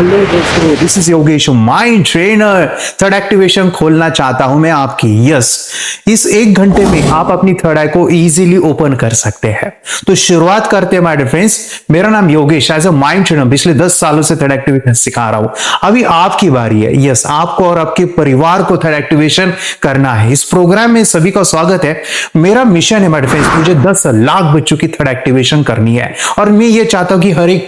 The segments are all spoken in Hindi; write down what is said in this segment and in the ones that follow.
हेलो दोस्तों, this is Yogesh, mind trainer. Third activation खोलना चाहता हूं मैं आपकी। यस, इस 1 घंटे में आप अपनी थर्ड आई को इजीली ओपन कर सकते हैं। तो शुरुआत करते हैं माय डियर फ्रेंड्स। मेरा नाम Yogesh, as a mind trainer पिछले 10 सालों से थर्ड एक्टिवेशन सिखा रहा हूं। अभी आपकी बारी है। यस, आपको और आपके परिवार को थर्ड एक्टिवेशन करना है। इस प्रोग्राम में सभी का स्वागत है। मेरा मिशन है माय डियर फ्रेंड्स, मुझे 10 लाख बच्चों की थर्ड एक्टिवेशन करनी है और मैं ये चाहता हूं कि हर एक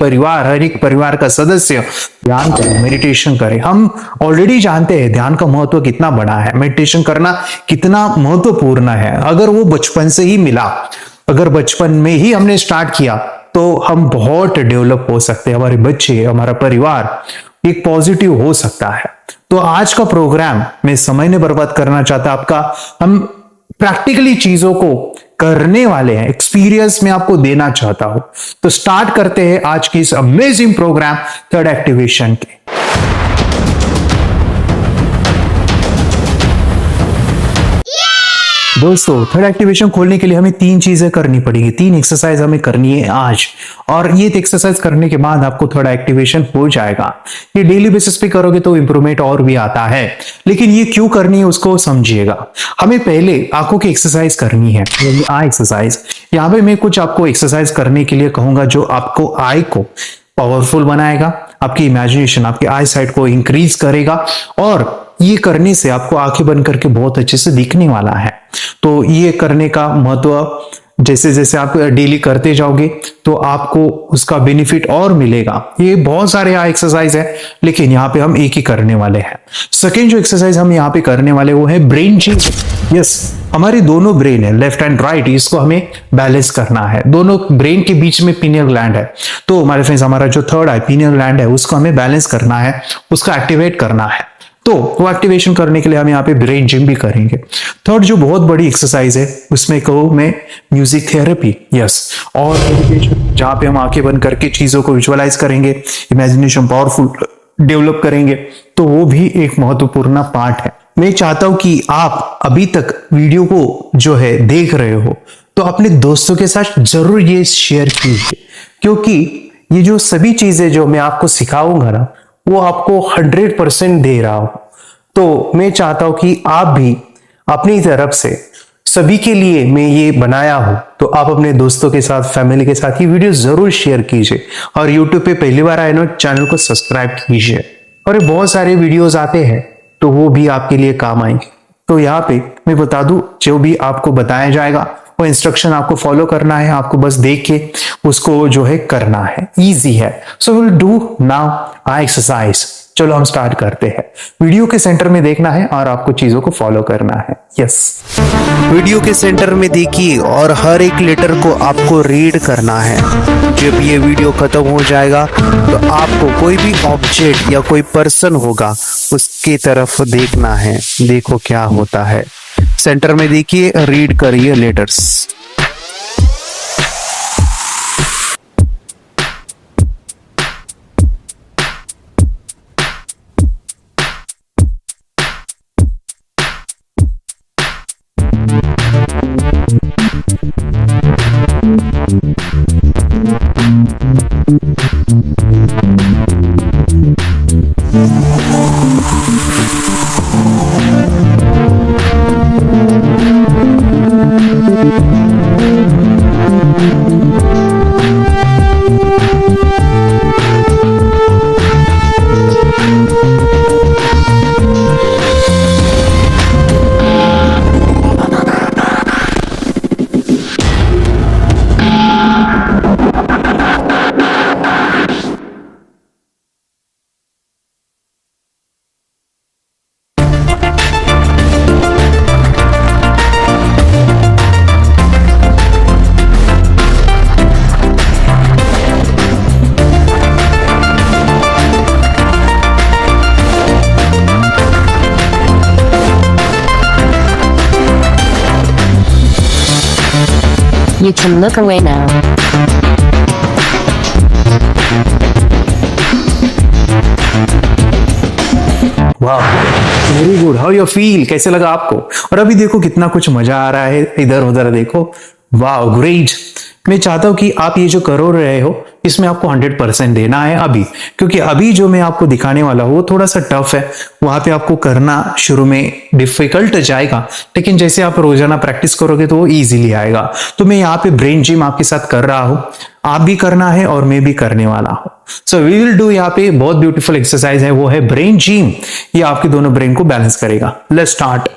परिवार का सदस्य ध्यान करें, मेडिटेशन करें। हम ऑलरेडी जानते हैं ध्यान का महत्व कितना बड़ा है, मेडिटेशन करना कितना महत्वपूर्ण है। अगर वो बचपन से ही मिला, अगर बचपन में ही हमने स्टार्ट किया तो हम बहुत डेवलप हो सकते हैं। हमारे बच्चे, हमारा परिवार एक पॉजिटिव हो सकता है। तो आज का प्रोग्राम मैं समय नहीं बर्बाद करना चाहता आपका। हम प्रैक्टिकली चीजों को करने वाले हैं, एक्सपीरियंस में आपको देना चाहता हूं। तो स्टार्ट करते हैं आज की इस अमेजिंग प्रोग्राम थर्ड एक्टिवेशन के। दोस्तों, थर्ड एक्टिवेशन खोलने के लिए हमें 3 चीजें करनी पड़ेगी, 3 एक्सरसाइज हमें करनी है आज। और ये एक्सरसाइज करने के बाद आपको थर्ड एक्टिवेशन हो जाएगा। ये डेली बेसिस पे करोगे तो इंप्रूवमेंट और भी आता है, लेकिन ये क्यों करनी है उसको समझिएगा। हमें पहले आंखों की एक्सरसाइज करनी है, आई एक्सरसाइज। यहाँ पे मैं कुछ आपको एक्सरसाइज करने के लिए कहूंगा जो आपको आई को पावरफुल बनाएगा, आपकी इमेजिनेशन, आपकी आई साइट को इंक्रीज करेगा और ये करने से आपको आंखें बंद करके बहुत अच्छे से दिखने वाला है। तो ये करने का महत्व जैसे जैसे आप डेली करते जाओगे तो आपको उसका बेनिफिट और मिलेगा। ये बहुत सारे एक्सरसाइज है, लेकिन यहाँ पे हम एक ही करने वाले हैं। सेकेंड जो एक्सरसाइज हम यहाँ पे करने वाले वो है ब्रेन जिम। यस, हमारी दोनों ब्रेन है, लेफ्ट एंड राइट, इसको हमें बैलेंस करना है। दोनों ब्रेन के बीच में पीनियल ग्लैंड है। तो हमारे फ्रेंड्स, हमारा जो थर्ड आई पीनियल ग्लैंड है उसको हमें बैलेंस करना है, उसका एक्टिवेट करना है। तो वो एक्टिवेशन करने के लिए हम यहाँ पे ब्रेन जिम भी करेंगे। थर्ड जो बहुत बड़ी एक्सरसाइज है उसमें कहूँ मैं म्यूजिक थेरेपी। यस, और जहाँ पे हम आंखें बंद करके चीजों को विजुअलाइज करेंगे, इमेजिनेशन पावरफुल डेवलप करेंगे, तो वो भी एक महत्वपूर्ण पार्ट है। मैं चाहता हूं कि आप अभी तक वीडियो को जो है देख रहे हो तो अपने दोस्तों के साथ जरूर ये शेयर कीजिए, क्योंकि ये जो सभी चीजें जो मैं आपको सिखाऊंगा ना वो आपको 100% दे रहा हूं। तो मैं चाहता हूं कि आप भी अपनी तरफ से सभी के लिए मैं ये बनाया हूं, तो आप अपने दोस्तों के साथ, फैमिली के साथ ये वीडियो जरूर शेयर कीजिए। और YouTube पे पहली बार आए ना, चैनल को सब्सक्राइब कीजिए। और ये बहुत सारे वीडियोस आते हैं तो वो भी आपके लिए काम आएंगे। तो यहाँ पे मैं बता दूं, जो भी आपको बताया जाएगा वो इंस्ट्रक्शन आपको फॉलो करना है, आपको बस देख के उसको जो है करना है। इजी है। So will do now I exercise. चलो हम स्टार्ट करते हैं। वीडियो के सेंटर में देखना है और आपको चीजों को फॉलो करना है। यस, वीडियो के सेंटर में देखिए और हर एक लेटर को आपको रीड करना है। जब ये वीडियो खत्म हो जाएगा तो आपको कोई भी ऑब्जेक्ट या कोई पर्सन होगा उसकी तरफ देखना है। देखो क्या होता है। सेंटर में देखिए, रीड करिए letters. You can look away now. वाह, very good. How you feel, कैसे लगा आपको? और अभी देखो कितना कुछ मजा आ रहा है, इधर उधर देखो। वाह, ग्रेट। मैं चाहता हूं कि आप ये जो कर रहे हो इसमें आपको 100% देना है अभी, क्योंकि अभी जो मैं आपको दिखाने वाला हूँ वो थोड़ा सा टफ है। वहां पे आपको करना शुरू में डिफिकल्ट जाएगा, लेकिन जैसे आप रोजाना प्रैक्टिस करोगे तो वो इजीली आएगा। तो मैं यहाँ पे ब्रेन जिम आपके साथ कर रहा हूँ, आप भी करना है और मैं भी करने वाला हूँ। सो वी विल डू, यहाँ पे बहुत ब्यूटीफुल एक्सरसाइज है, वो है ब्रेन जिम। ये आपके दोनों ब्रेन को बैलेंस करेगा। Let's start.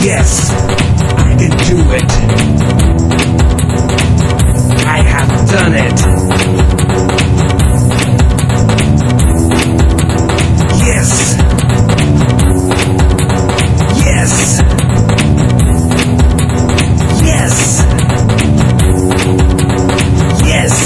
Yes, I can do it. I have done it. Yes. Yes. Yes. Yes. Yes.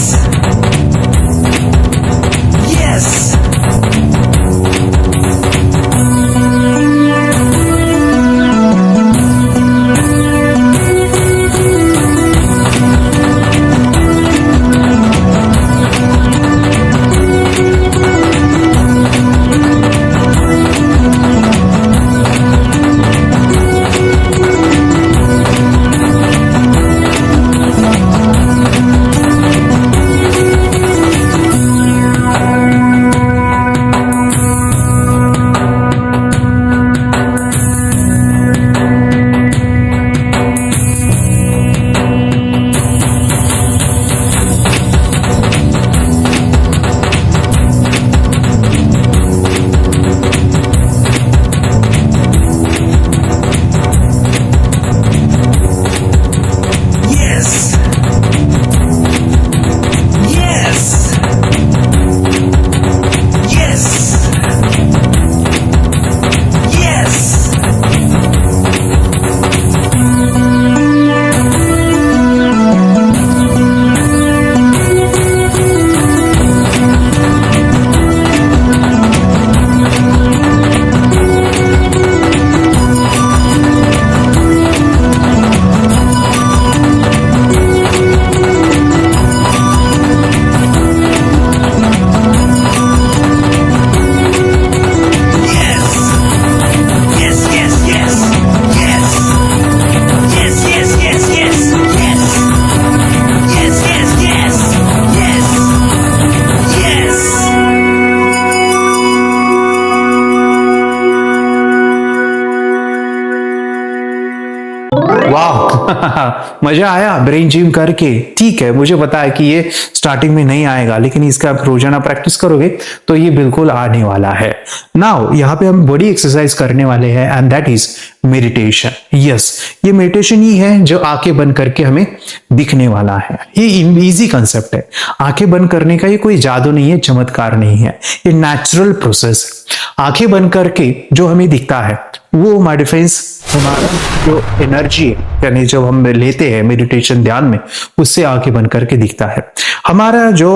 वाह मजा आया ब्रेन जिम करके। ठीक है, मुझे पता है कि ये स्टार्टिंग में नहीं आएगा, लेकिन इसका आप रोजाना प्रैक्टिस करोगे तो ये बिल्कुल आने वाला है। नाउ यहाँ पे हम बड़ी एक्सरसाइज करने वाले हैं and that is meditation. Yes, ये मेडिटेशन ही है जो आंखें बंद करके हमें दिखने वाला है। ये इजी कंसेप्ट है। आंखें बंद करने का ये कोई जादू नहीं है, चमत्कार नहीं है, ये नेचुरल प्रोसेस। आंखें बंद करके जो हमें दिखता है वो माय डिफेंस हमारा जो एनर्जी है, यानी जब हम लेते हैं मेडिटेशन ध्यान में, उससे आंखें बंद करके दिखता है। हमारा जो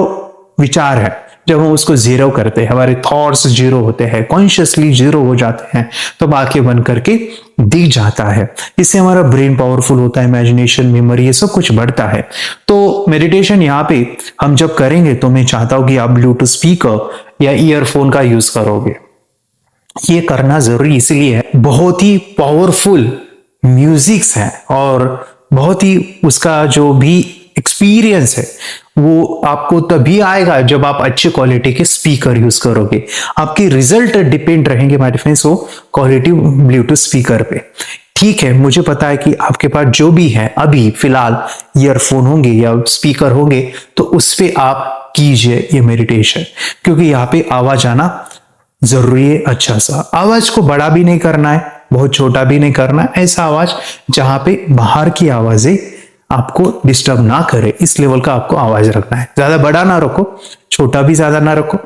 विचार है, जब हम उसको जीरो करते हैं, हमारे थॉट्स जीरो होते हैं, कॉन्शियसली जीरो हो जाते हैं, तो आंखें बंद करके दिख जाता है। इससे हमारा ब्रेन पावरफुल होता है, इमेजिनेशन, मेमोरी, ये सब कुछ बढ़ता है। तो मेडिटेशन यहाँ पे हम जब करेंगे तो मैं चाहता हूं कि आप ब्लूटूथ स्पीकर या ईयरफोन का यूज करोगे। ये करना जरूरी इसलिए है, बहुत ही पावरफुल म्यूजिक्स है और बहुत ही उसका जो भी एक्सपीरियंस है वो आपको तभी आएगा जब आप अच्छी क्वालिटी के स्पीकर यूज करोगे। आपके रिजल्ट डिपेंड रहेंगे माय फ्रेंड्स वो क्वालिटी ब्लूटूथ स्पीकर पे। ठीक है, मुझे पता है कि आपके पास जो भी है अभी फिलहाल ईयरफोन होंगे या स्पीकर होंगे, तो उस पे आप कीजिए ये मेडिटेशन, क्योंकि यहाँ पे आवाज आना जरूरी है। अच्छा सा आवाज को बड़ा भी नहीं करना है, बहुत छोटा भी नहीं करना है, ऐसा आवाज जहां पे बाहर की आवाजें आपको डिस्टर्ब ना करे, इस लेवल का आपको आवाज रखना है। ज्यादा बड़ा ना रखो, छोटा भी ज्यादा ना रखो,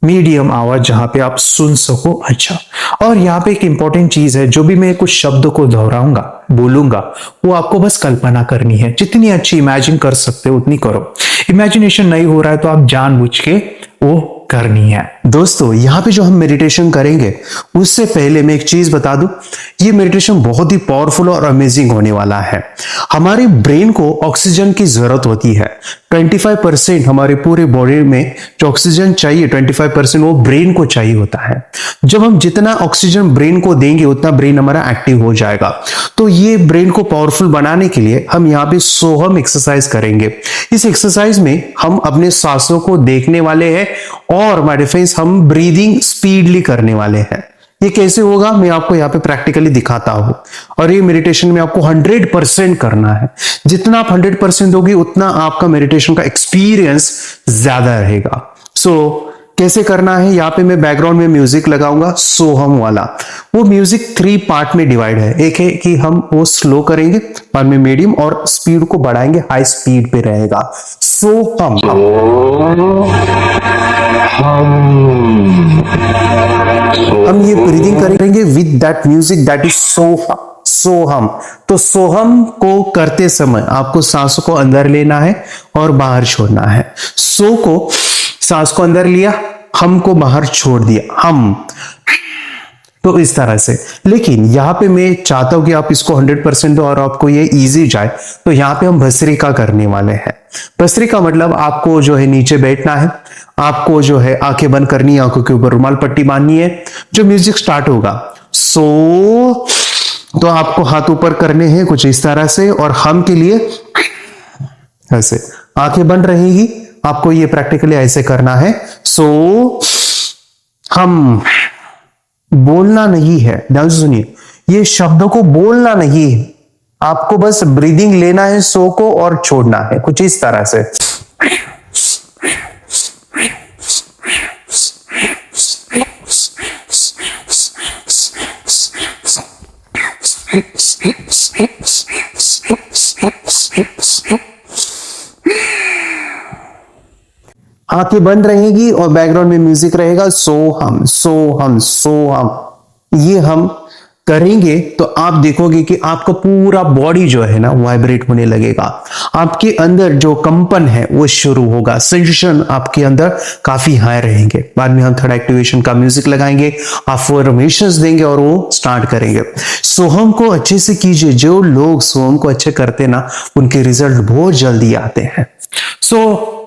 मीडियम आवाज जहां पे आप सुन सको। अच्छा, और यहाँ पे एक इंपॉर्टेंट चीज है, जो भी मैं कुछ शब्द को दोहराऊंगा बोलूंगा वो आपको बस कल्पना करनी है। जितनी अच्छी इमेजिन कर सकते हो उतनी करो। इमेजिनेशन नहीं हो रहा है तो आप जानबूझ के वो करनी है। दोस्तों, यहाँ पे जो हम मेडिटेशन करेंगे उससे पहले मैं एक चीज बता दूं, ये मेडिटेशन बहुत ही पावरफुल और अमेजिंग होने वाला है। हमारे ब्रेन को ऑक्सीजन की जरूरत होती है। 25% हमारे पूरे बॉडी में जो ऑक्सीजन चाहिए 25% वो ब्रेन को चाहिए होता है। जब हम जितना ऑक्सीजन ब्रेन को देंगे उतना ब्रेन हमारा एक्टिव हो जाएगा। तो ये ब्रेन को पावरफुल बनाने के लिए हम यहाँ पे सोहम एक्सरसाइज करेंगे। इस एक्सरसाइज में हम अपने सांसों को देखने वाले हैं और माय फ्रेंड्स हम ब्रीदिंग स्पीडली करने वाले हैं। ये कैसे होगा मैं आपको यहाँ पे प्रैक्टिकली दिखाता हूं। और ये मेडिटेशन में आपको 100% करना है। जितना आप 100% दोगे उतना आपका मेडिटेशन का एक्सपीरियंस ज्यादा रहेगा। सो कैसे करना है, यहाँ पे मैं बैकग्राउंड में म्यूजिक लगाऊंगा सोहम वाला। वो म्यूजिक 3 पार्ट में डिवाइड है। एक है कि हम वो स्लो करेंगे, बाद में मीडियम और स्पीड को बढ़ाएंगे, हाई स्पीड पे रहेगा। सोहम हम ये ब्रीदिंग करेंगे with that music that is Soham. तो सोहम को करते समय आपको सांसों को अंदर लेना है और बाहर छोड़ना है। सो को सांस को अंदर लिया, हम को बाहर छोड़ दिया, हम। तो इस तरह से। लेकिन यहां पे मैं चाहता हूं कि आप इसको 100% दो और आपको ये इजी जाए। तो यहां पे हम भस्त्रिका करने वाले हैं। भस्त्रिका मतलब आपको जो है नीचे बैठना है, आपको जो है आंखें बंद करनी है, आंखों के ऊपर रुमाल पट्टी बांधनी है। जो म्यूजिक स्टार्ट होगा तो आपको हाथ ऊपर करने हैं कुछ इस तरह से, और हम के लिए ऐसे आंखें बंद रहेगी। आपको ये प्रैक्टिकली ऐसे करना है। हम बोलना नहीं है, ध्यान से सुनिए, ये शब्दों को बोलना नहीं है, आपको बस ब्रीदिंग लेना है सो को और छोड़ना है कुछ इस तरह से। आंखें बंद रहेगी और बैकग्राउंड में म्यूजिक रहेगा सोहम सोहम सोहम। ये हम करेंगे तो आप देखोगे कि आपका पूरा बॉडी जो है ना वाइब्रेट होने लगेगा। आपके अंदर जो कंपन है वो शुरू होगा, सेंसेशन आपके अंदर काफी हाई रहेंगे। बाद में हम थोड़ा एक्टिवेशन का म्यूजिक लगाएंगे, अफर्मेशंस देंगे और वो स्टार्ट करेंगे। सोहम को अच्छे से कीजिए। जो लोग सोहम को अच्छे करते ना उनके रिजल्ट बहुत जल्दी आते हैं।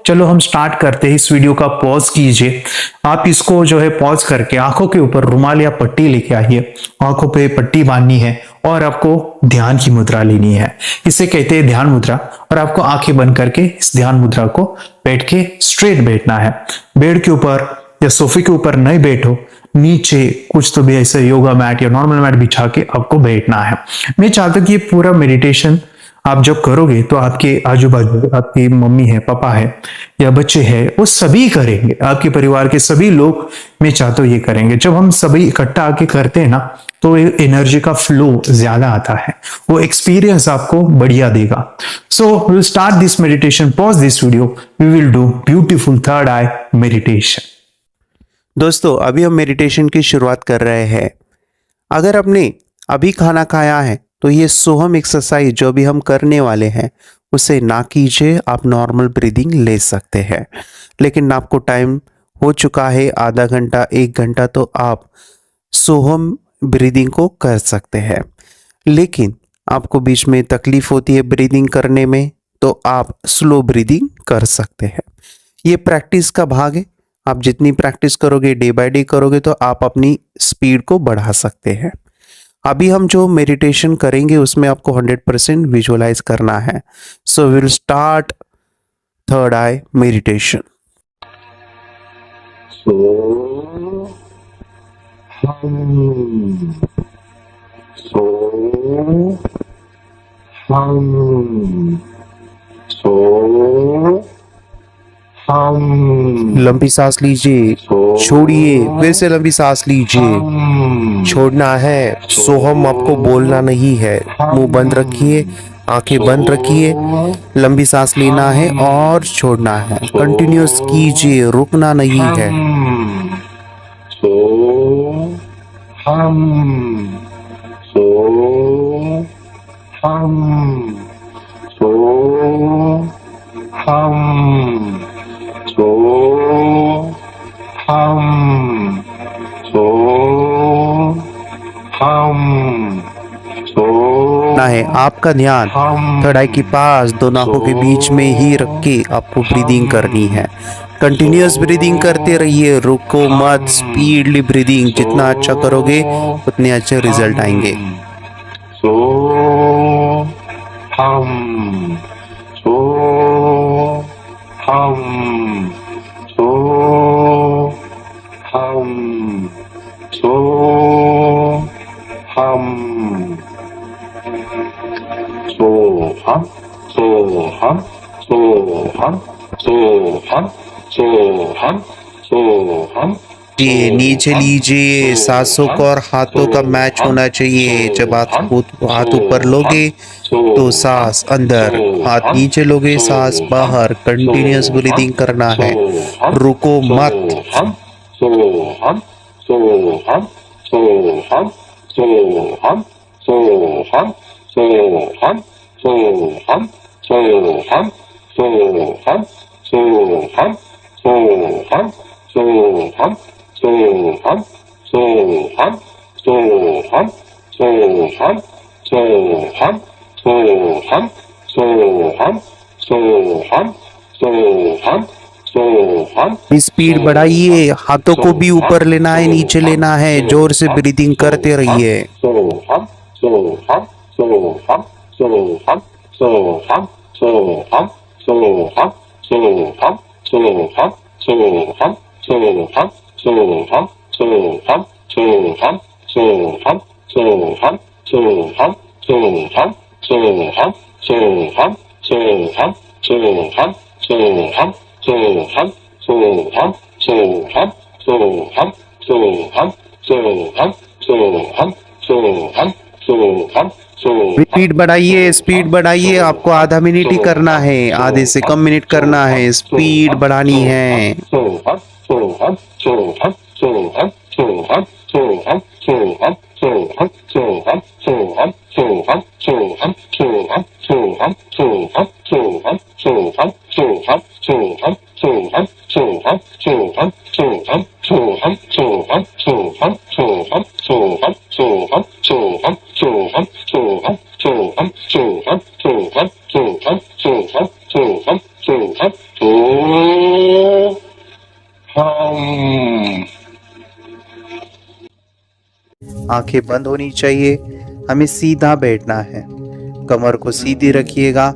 चलो हम स्टार्ट करते हैं। इस वीडियो का पॉज कीजिए। आप इसको जो है पॉज करके आंखों के ऊपर रुमाल या पट्टी लेके आइए, आंखों पे पट्टी बांधनी है और आपको ध्यान की मुद्रा लेनी है। इसे कहते हैं ध्यान मुद्रा। और आपको आंखें बंद करके इस ध्यान मुद्रा को बैठ के स्ट्रेट बैठना है। बेड के ऊपर या सोफे के ऊपर नहीं बैठो, नीचे कुछ तो भी ऐसे योगा मैट या नॉर्मल मैट बिछा के आपको बैठना है। मैं चाहता हूं कि ये पूरा मेडिटेशन आप जब करोगे तो आपके आजू बाजू आपकी मम्मी है, पापा है या बच्चे हैं, वो सभी करेंगे। आपके परिवार के सभी लोग मैं चाहता हूं ये करेंगे। जब हम सभी इकट्ठा आके करते हैं ना तो एनर्जी का फ्लो ज्यादा आता है, वो एक्सपीरियंस आपको बढ़िया देगा। So we will start this meditation. Pause this video, we will do beautiful third eye meditation. दोस्तों, अभी हम मेडिटेशन की शुरुआत कर रहे हैं। अगर आपने अभी खाना खाया है तो ये सोहम एक्सरसाइज जो भी हम करने वाले हैं उसे ना कीजिए। आप नॉर्मल ब्रीदिंग ले सकते हैं, लेकिन आपको टाइम हो चुका है आधा घंटा 1 घंटा, तो आप सोहम ब्रीदिंग को कर सकते हैं। लेकिन आपको बीच में तकलीफ होती है ब्रीदिंग करने में तो आप स्लो ब्रीदिंग कर सकते हैं। ये प्रैक्टिस का भाग है। आप जितनी प्रैक्टिस करोगे, डे बाय डे करोगे, तो आप अपनी स्पीड को बढ़ा सकते हैं। अभी हम जो मेडिटेशन करेंगे उसमें आपको 100% विजुअलाइज करना है। So will start third eye meditation. लंबी सांस लीजिए, छोड़िए, फिर से लंबी सांस लीजिए, छोड़ना है। सोहम आपको बोलना नहीं है। मुंह बंद रखिए, आंखें बंद रखिए, लंबी सांस लेना है और छोड़ना है। कंटिन्यूअस कीजिए, रुकना नहीं है। ना है आपका ध्यान थर्ड आई के पास दोनों आंखों के बीच में ही रख के आपको ब्रीदिंग करनी है। कंटिन्यूअस ब्रीदिंग करते रहिए, रुको मत। स्पीडली ब्रीदिंग जितना अच्छा करोगे उतने अच्छे रिजल्ट आएंगे। लीजिए, नीचे लीजिए, सांसों का और हाथों का मैच होना चाहिए। जब आप हाथ ऊपर लोगे तो सांस अंदर, हाथ नीचे लोगे सांस बाहर। कंटिन्यूअस ब्रीदिंग करना है, रुको मत। स्पीड बढ़ाइए, हाथों को भी ऊपर लेना है, नीचे लेना है। जोर से ब्रीदिंग करते रहिए। स्पीड बढ़ाइए, स्पीड बढ़ाइए। आपको आधा मिनट ही करना है, आधे से कम मिनट करना है। स्पीड बढ़ानी है। आंखें बंद होनी चाहिए। हमें सीधा बैठना है, कमर को सीधी रखिएगा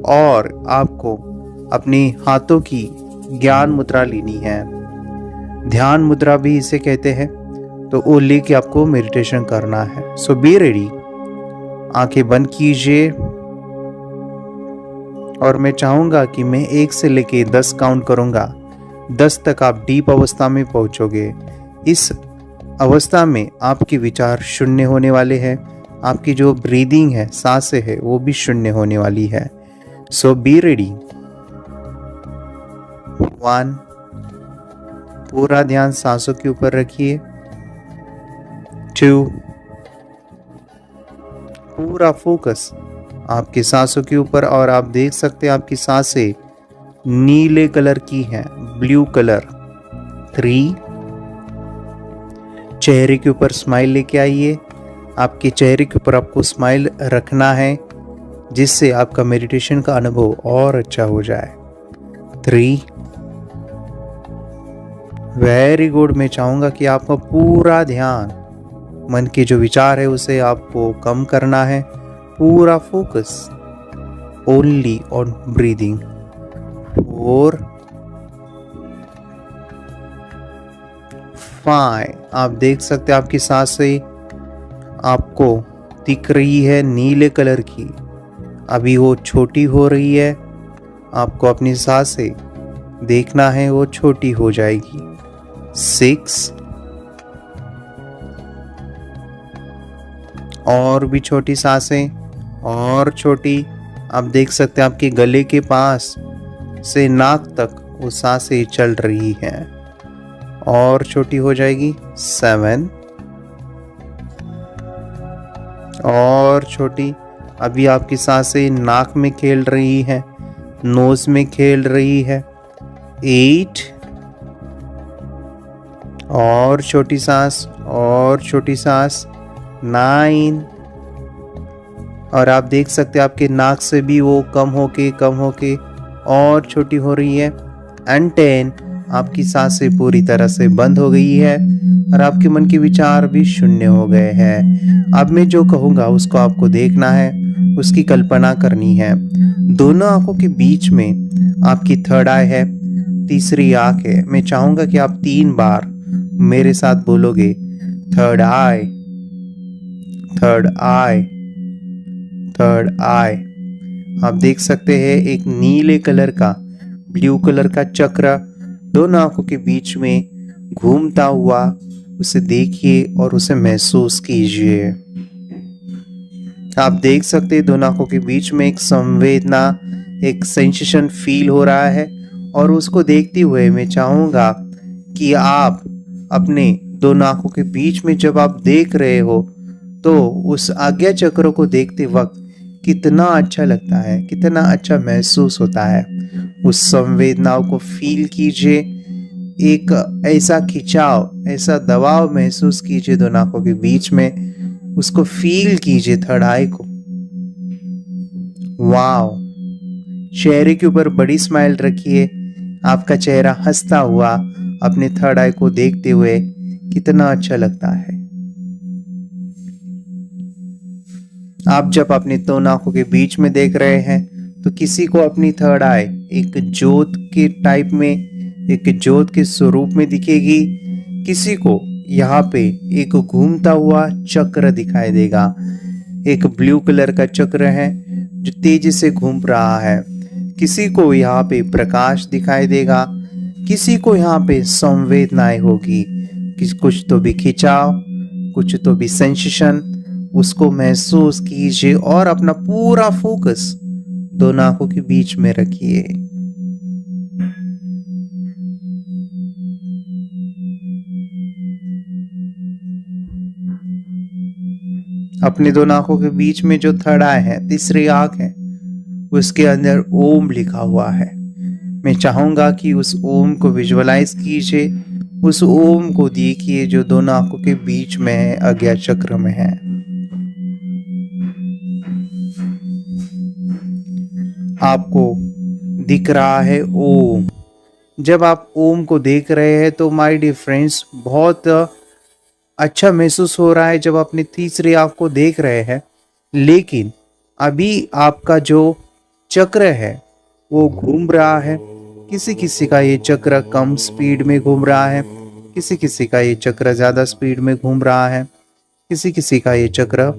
और आपको अपने हाथों की ज्ञान मुद्रा लेनी है। ध्यान मुद्रा भी इसे कहते हैं। तो वो लेके आपको मेडिटेशन करना है। सो बी रेडी। आंखें बंद कीजिए और मैं चाहूंगा कि मैं 1 से लेके 10 काउंट करूंगा। 10 तक आप डीप अवस्था में पहुंचोगे। इस अवस्था में आपके विचार शून्य होने वाले हैं। आपकी जो ब्रीदिंग है, सांसें है, वो भी शून्य होने वाली है। सो बी रेडी। 1, पूरा ध्यान सांसों के ऊपर रखिए। 2, पूरा फोकस आपकी सांसों के ऊपर, और आप देख सकते हैं आपकी सांसें नीले कलर की हैं, ब्लू कलर। 3, चेहरे के ऊपर स्माइल लेके आइए। आपके चेहरे के ऊपर आपको स्माइल रखना है, जिससे आपका मेडिटेशन का अनुभव और अच्छा हो जाए। 3, वेरी गुड। मैं चाहूँगा कि आपका पूरा ध्यान मन के जो विचार है उसे आपको कम करना है। पूरा फोकस ओनली ऑन ब्रीदिंग। 4 5। आप देख सकते हैं आपकी सांसें आपको दिख रही है नीले कलर की, अभी वो छोटी हो रही है। आपको अपनी सांसें देखना है वो छोटी हो जाएगी। 6 और भी छोटी सांसें और छोटी। आप देख सकते हैं आपके गले के पास से नाक तक वो सांसें चल रही हैं और छोटी हो जाएगी। 7 और छोटी। अभी आपकी सांसें नाक में खेल रही है, नोज में खेल रही है। 8 और छोटी सांस और छोटी सांस। 9 और आप देख सकते हैं आपके नाक से भी वो कम होके और छोटी हो रही है। एंड 10 आपकी सांसें पूरी तरह से बंद हो गई है और आपके मन के विचार भी शून्य हो गए हैं। अब मैं जो कहूँगा उसको आपको देखना है, उसकी कल्पना करनी है। दोनों आंखों के बीच में आपकी थर्ड आई है, तीसरी आंख है। मैं चाहूँगा कि आप 3 बार मेरे साथ बोलोगे, third eye, third eye, third आई। आप देख सकते हैं एक नीले कलर का, ब्लू कलर का चक्र दोनों आंखों के बीच में घूमता हुआ, उसे देखिए और उसे महसूस कीजिए। आप देख सकते हैं दोनों आंखों के बीच में एक संवेदना, एक सेंसेशन फील हो रहा है। और उसको देखते हुए मैं चाहूँगा कि आप अपने दोनों आंखों के बीच में जब आप देख रहे हो तो उस आज्ञा चक्र को देखते वक्त कितना अच्छा लगता है, कितना अच्छा महसूस होता है। उस संवेदनाओं को फील कीजिए, एक ऐसा खिंचाव, ऐसा दबाव महसूस कीजिए दोनों आंखों के बीच में, उसको फील कीजिए थर्ड आई को। वाओ। चेहरे के ऊपर बड़ी स्माइल रखिए, आपका चेहरा हंसता हुआ अपने थर्ड आई को देखते हुए कितना अच्छा लगता है। आप जब अपनी दोनों आंखों के बीच में देख रहे हैं तो किसी को अपनी थर्ड आई एक ज्योत के टाइप में, एक ज्योत के स्वरूप में दिखेगी। किसी को यहाँ पे एक घूमता हुआ चक्र दिखाई देगा, एक ब्लू कलर का चक्र है जो तेजी से घूम रहा है। किसी को यहाँ पे प्रकाश दिखाई देगा, किसी को यहाँ पे संवेदनाएं होगी, कुछ तो भी खिंचाव, कुछ तो भी सेंसेशन। उसको महसूस कीजिए और अपना पूरा फोकस दोनों आंखों के बीच में रखिए। अपनी दोनों आंखों के बीच में जो थर्ड आई है, तीसरी आंख है, उसके अंदर ओम लिखा हुआ है। मैं चाहूंगा कि उस ओम को विजुअलाइज कीजिए, उस ओम को देखिए जो दोनों आंखों के बीच में है, आज्ञा चक्र में है। आपको दिख रहा है ओम। जब आप ओम को देख रहे हैं तो माय डियर फ्रेंड्स बहुत अच्छा महसूस हो रहा है जब अपनी तीसरी आंख को देख रहे हैं। लेकिन अभी आपका जो चक्र है वो घूम रहा है। किसी किसी का ये चक्र कम स्पीड में घूम रहा है, किसी किसी का ये चक्र ज़्यादा स्पीड में घूम रहा है, किसी किसी का ये चक्र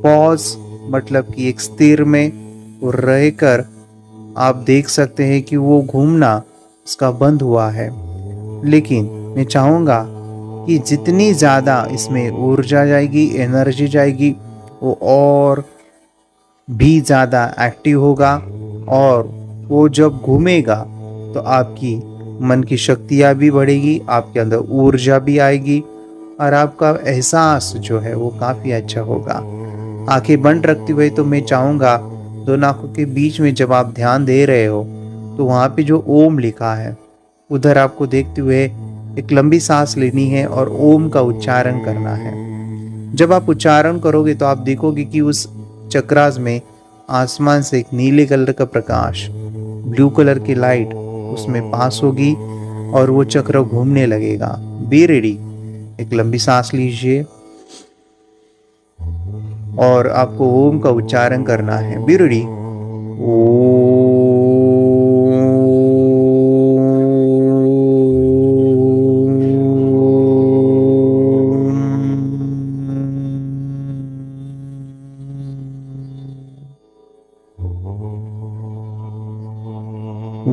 पॉज मतलब कि एक स्थिर में रहकर आप देख सकते हैं कि वो घूमना उसका बंद हुआ है। लेकिन मैं चाहूँगा कि जितनी ज़्यादा इसमें ऊर्जा जाएगी, एनर्जी जाएगी, वो और भी ज़्यादा एक्टिव होगा और वो जब घूमेगा तो आपकी मन की शक्तियाँ भी बढ़ेगी, आपके अंदर ऊर्जा भी आएगी और आपका एहसास जो है वो काफ़ी अच्छा होगा। आंखें बंद रखते हुए तो मैं चाहूँगा दोनों आंखों के बीच में जब आप ध्यान दे रहे हो तो वहाँ पे जो ओम लिखा है उधर आपको देखते हुए एक लंबी सांस लेनी है और ओम का उच्चारण करना है। जब आप उच्चारण करोगे तो आप देखोगे कि उस चक्रास में आसमान से एक नीले कलर का प्रकाश, ब्लू कलर की लाइट उसमें पास होगी और वो चक्र घूमने लगेगा। Be ready. एक लंबी सांस लीजिए और आपको ओम का उच्चारण करना है। Be ready.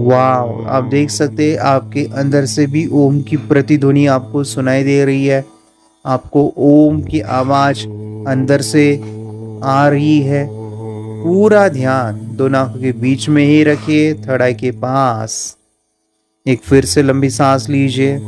वाह, आप देख सकते हैं आपके अंदर से भी ओम की प्रतिध्वनि आपको सुनाई दे रही है। आपको ओम की आवाज अंदर से आ रही है। पूरा ध्यान दोनों आंखों के बीच में ही रखिए, थर्ड आई के पास। एक फिर से लंबी सांस लीजिए।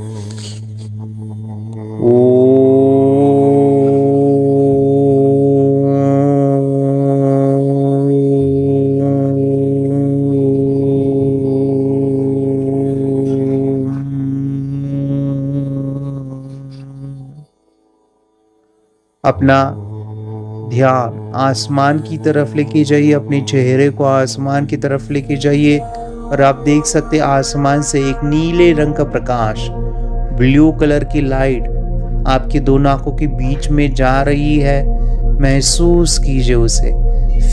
अपना ध्यान आसमान की तरफ लेके जाइए, अपने चेहरे को आसमान की तरफ लेके जाइए और आप देख सकते हैं आसमान से एक नीले रंग का प्रकाश, ब्लू कलर की लाइट आपकी दोनों आंखों के बीच में जा रही है। महसूस कीजिए उसे,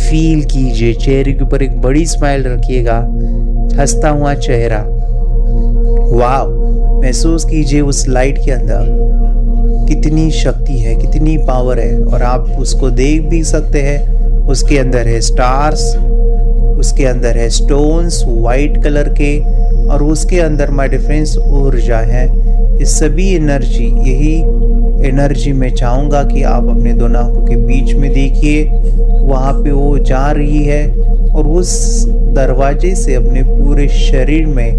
फील कीजिए। चेहरे के ऊपर एक बड़ी स्माइल रखिएगा, हंसता हुआ चेहरा। वाह, महसूस कीजिए उस लाइट के अंदर कितनी शक्ति है, कितनी पावर है। और आप उसको देख भी सकते हैं। उसके अंदर है स्टार्स, उसके अंदर है स्टोन्स वाइट कलर के, और उसके अंदर माय डिफरेंस ऊर्जा है। ये सभी एनर्जी, यही एनर्जी मैं चाहूंगा कि आप अपने दोनों आंखों के बीच में देखिए। वहां पे वो जा रही है और उस दरवाजे से अपने पूरे शरीर में,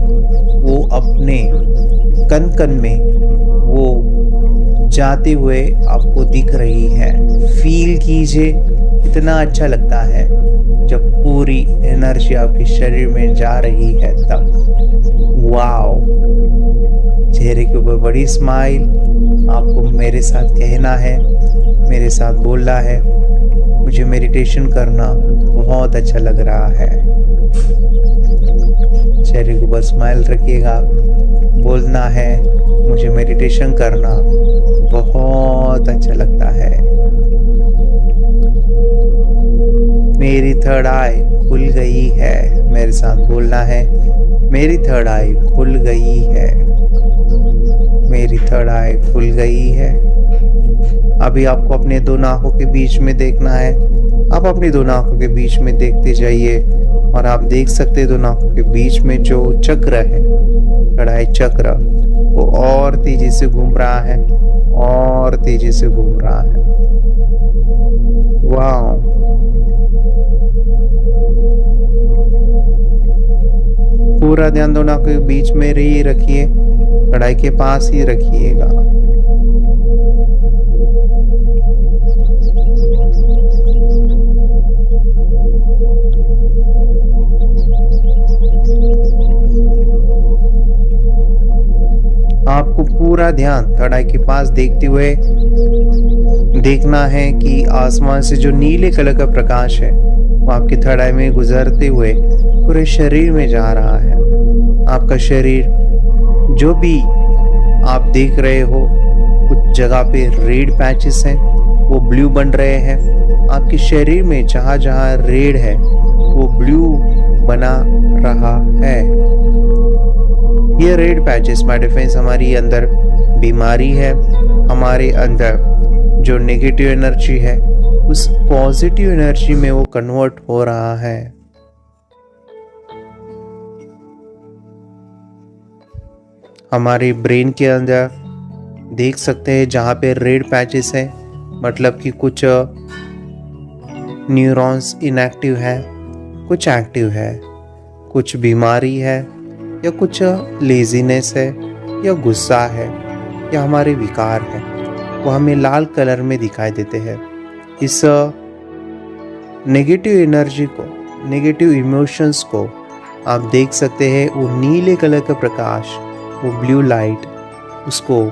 वो अपने कन कन में वो जाते हुए आपको दिख रही है। फील कीजिए, इतना अच्छा लगता है जब पूरी एनर्जी आपके शरीर में जा रही है तब। वाओ, चेहरे के ऊपर बड़ी स्माइल। आपको मेरे साथ कहना है, मेरे साथ बोलना है, मुझे मेडिटेशन करना बहुत अच्छा लग रहा है। चेहरे के ऊपर स्माइल रखिएगा, बोलना है मुझे मेडिटेशन करना बहुत अच्छा लगता है। मेरी थर्ड आई खुल गई है। मेरे साथ बोलना है, मेरी थर्ड आई खुल गई है, मेरी थर्ड आई खुल गई है। अभी आपको अपने दोनों आंखों के बीच में देखना है। आप अपनी दोनों आंखों के बीच में देखते जाइए और आप देख सकते हैं दोनों आंखों के बीच में जो चक्र है, थर्ड आई चक्र, वो और तेजी से घूम रहा है, और तेजी से घूम रहा है। वाह, पूरा ध्यान दोनों के बीच में ही रखिए, कढ़ाई के पास ही रखिएगा। आपको पूरा ध्यान थर्ड आई के पास देखते हुए देखना है कि आसमान से जो नीले कलर का प्रकाश है वो आपकी थर्ड आई में गुजरते हुए पूरे शरीर में जा रहा है। आपका शरीर जो भी आप देख रहे हो, कुछ जगह पे रेड पैचेस हैं, वो ब्लू बन रहे हैं। आपके शरीर में जहाँ जहाँ रेड है वो ब्लू बना रहा है। ये रेड पैचेस माय डिफेंस हमारी अंदर बीमारी है, हमारे अंदर जो नेगेटिव एनर्जी है उस पॉजिटिव एनर्जी में वो कन्वर्ट हो रहा है। हमारे ब्रेन के अंदर देख सकते हैं जहाँ पे रेड पैचेस है, मतलब कि कुछ न्यूरॉन्स इनएक्टिव है, कुछ एक्टिव है, कुछ बीमारी है, या कुछ लेजीनेस है, या गुस्सा है, या हमारे विकार है, वो हमें लाल कलर में दिखाई देते हैं। इस नेगेटिव एनर्जी को, नेगेटिव इमोशंस को आप देख सकते हैं। वो नीले कलर का प्रकाश, वो ब्लू लाइट, उसको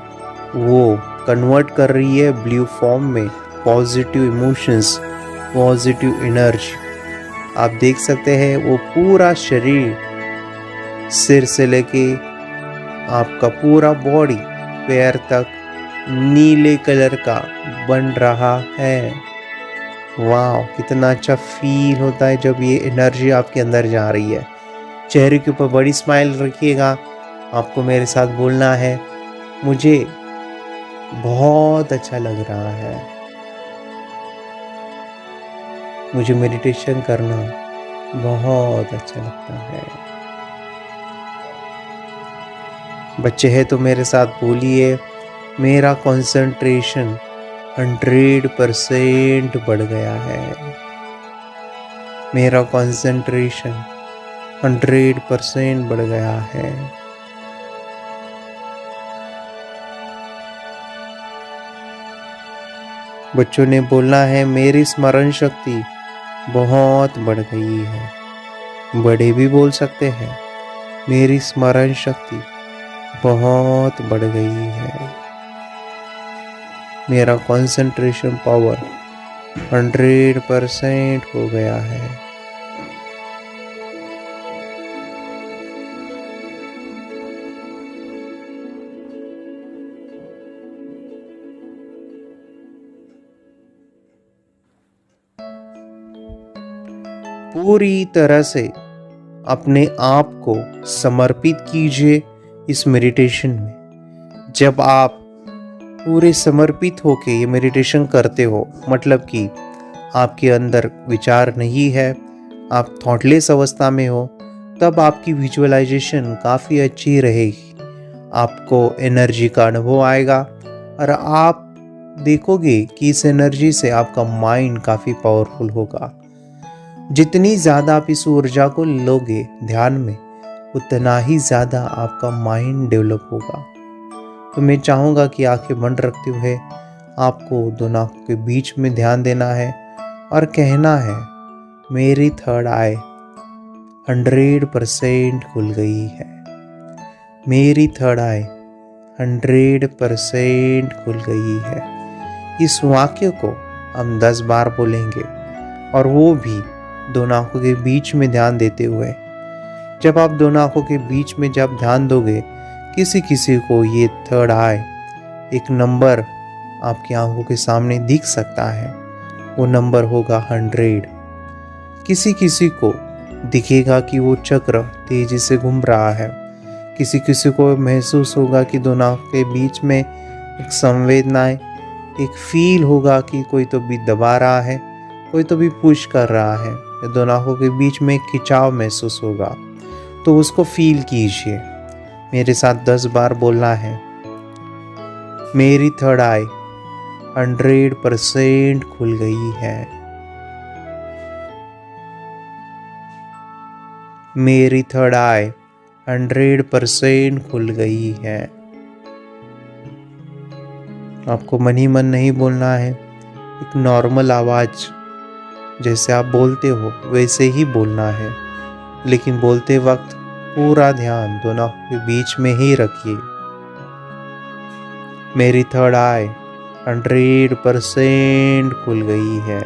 वो कन्वर्ट कर रही है ब्लू फॉर्म में पॉजिटिव इमोशंस, पॉजिटिव एनर्जी। आप देख सकते हैं वो पूरा शरीर, सिर से लेके आपका पूरा बॉडी पैर तक नीले कलर का बन रहा है। वाह, कितना अच्छा फील होता है जब ये एनर्जी आपके अंदर जा रही है। चेहरे के ऊपर बड़ी स्माइल रखिएगा। आपको मेरे साथ बोलना है, मुझे बहुत अच्छा लग रहा है, मुझे मेडिटेशन करना बहुत अच्छा लगता है। बच्चे हैं तो मेरे साथ बोलिए, मेरा कंसंट्रेशन 100% बढ़ गया है। मेरा कंसंट्रेशन 100% बढ़ गया है। बच्चों ने बोलना है, मेरी स्मरण शक्ति बहुत बढ़ गई है। बड़े भी बोल सकते हैं, मेरी स्मरण शक्ति बहुत बढ़ गई है। मेरा कंसंट्रेशन पावर 100% हो गया है। पूरी तरह से अपने आप को समर्पित कीजिए इस मेडिटेशन में। जब आप पूरे समर्पित होके ये मेडिटेशन करते हो, मतलब कि आपके अंदर विचार नहीं है, आप थॉटलेस अवस्था में हो, तब आपकी विजुअलाइजेशन काफ़ी अच्छी रहेगी। आपको एनर्जी का अनुभव आएगा और आप देखोगे कि इस एनर्जी से आपका माइंड काफ़ी पावरफुल होगा। जितनी ज़्यादा आप इस ऊर्जा को लोगे ध्यान में, उतना ही ज़्यादा आपका माइंड डेवलप होगा। तो मैं चाहूँगा कि आंखें बंद रखते हुए आपको दोनों आंखों के बीच में ध्यान देना है और कहना है, मेरी थर्ड आई 100% खुल गई है। मेरी थर्ड आई 100% खुल गई है। इस वाक्य को हम 10 बार बोलेंगे और वो भी दोनों आंखों के बीच में ध्यान देते हुए। जब आप दोनों आंखों के बीच में जब ध्यान दोगे, किसी किसी को ये थर्ड आई एक नंबर आपकी आंखों के सामने दिख सकता है, वो नंबर होगा 100। किसी किसी को दिखेगा कि वो चक्र तेजी से घूम रहा है। किसी किसी को महसूस होगा कि दोनों आंखों के बीच में एक संवेदनाएं, एक फील होगा कि कोई तो भी दबा रहा है, कोई तो भी पुश कर रहा है। दोनों आंखों के बीच में एक खिंचाव महसूस होगा, तो उसको फील कीजिए। मेरे साथ 10 बार बोलना है, मेरी थर्ड आई 100% खुल गई है। मेरी थर्ड आई 100% खुल गई है। आपको मन ही मन नहीं बोलना है, एक नॉर्मल आवाज जैसे आप बोलते हो वैसे ही बोलना है, लेकिन बोलते वक्त पूरा ध्यान दोनों के बीच में ही रखिए। मेरी थर्ड आई 100% खुल गई है।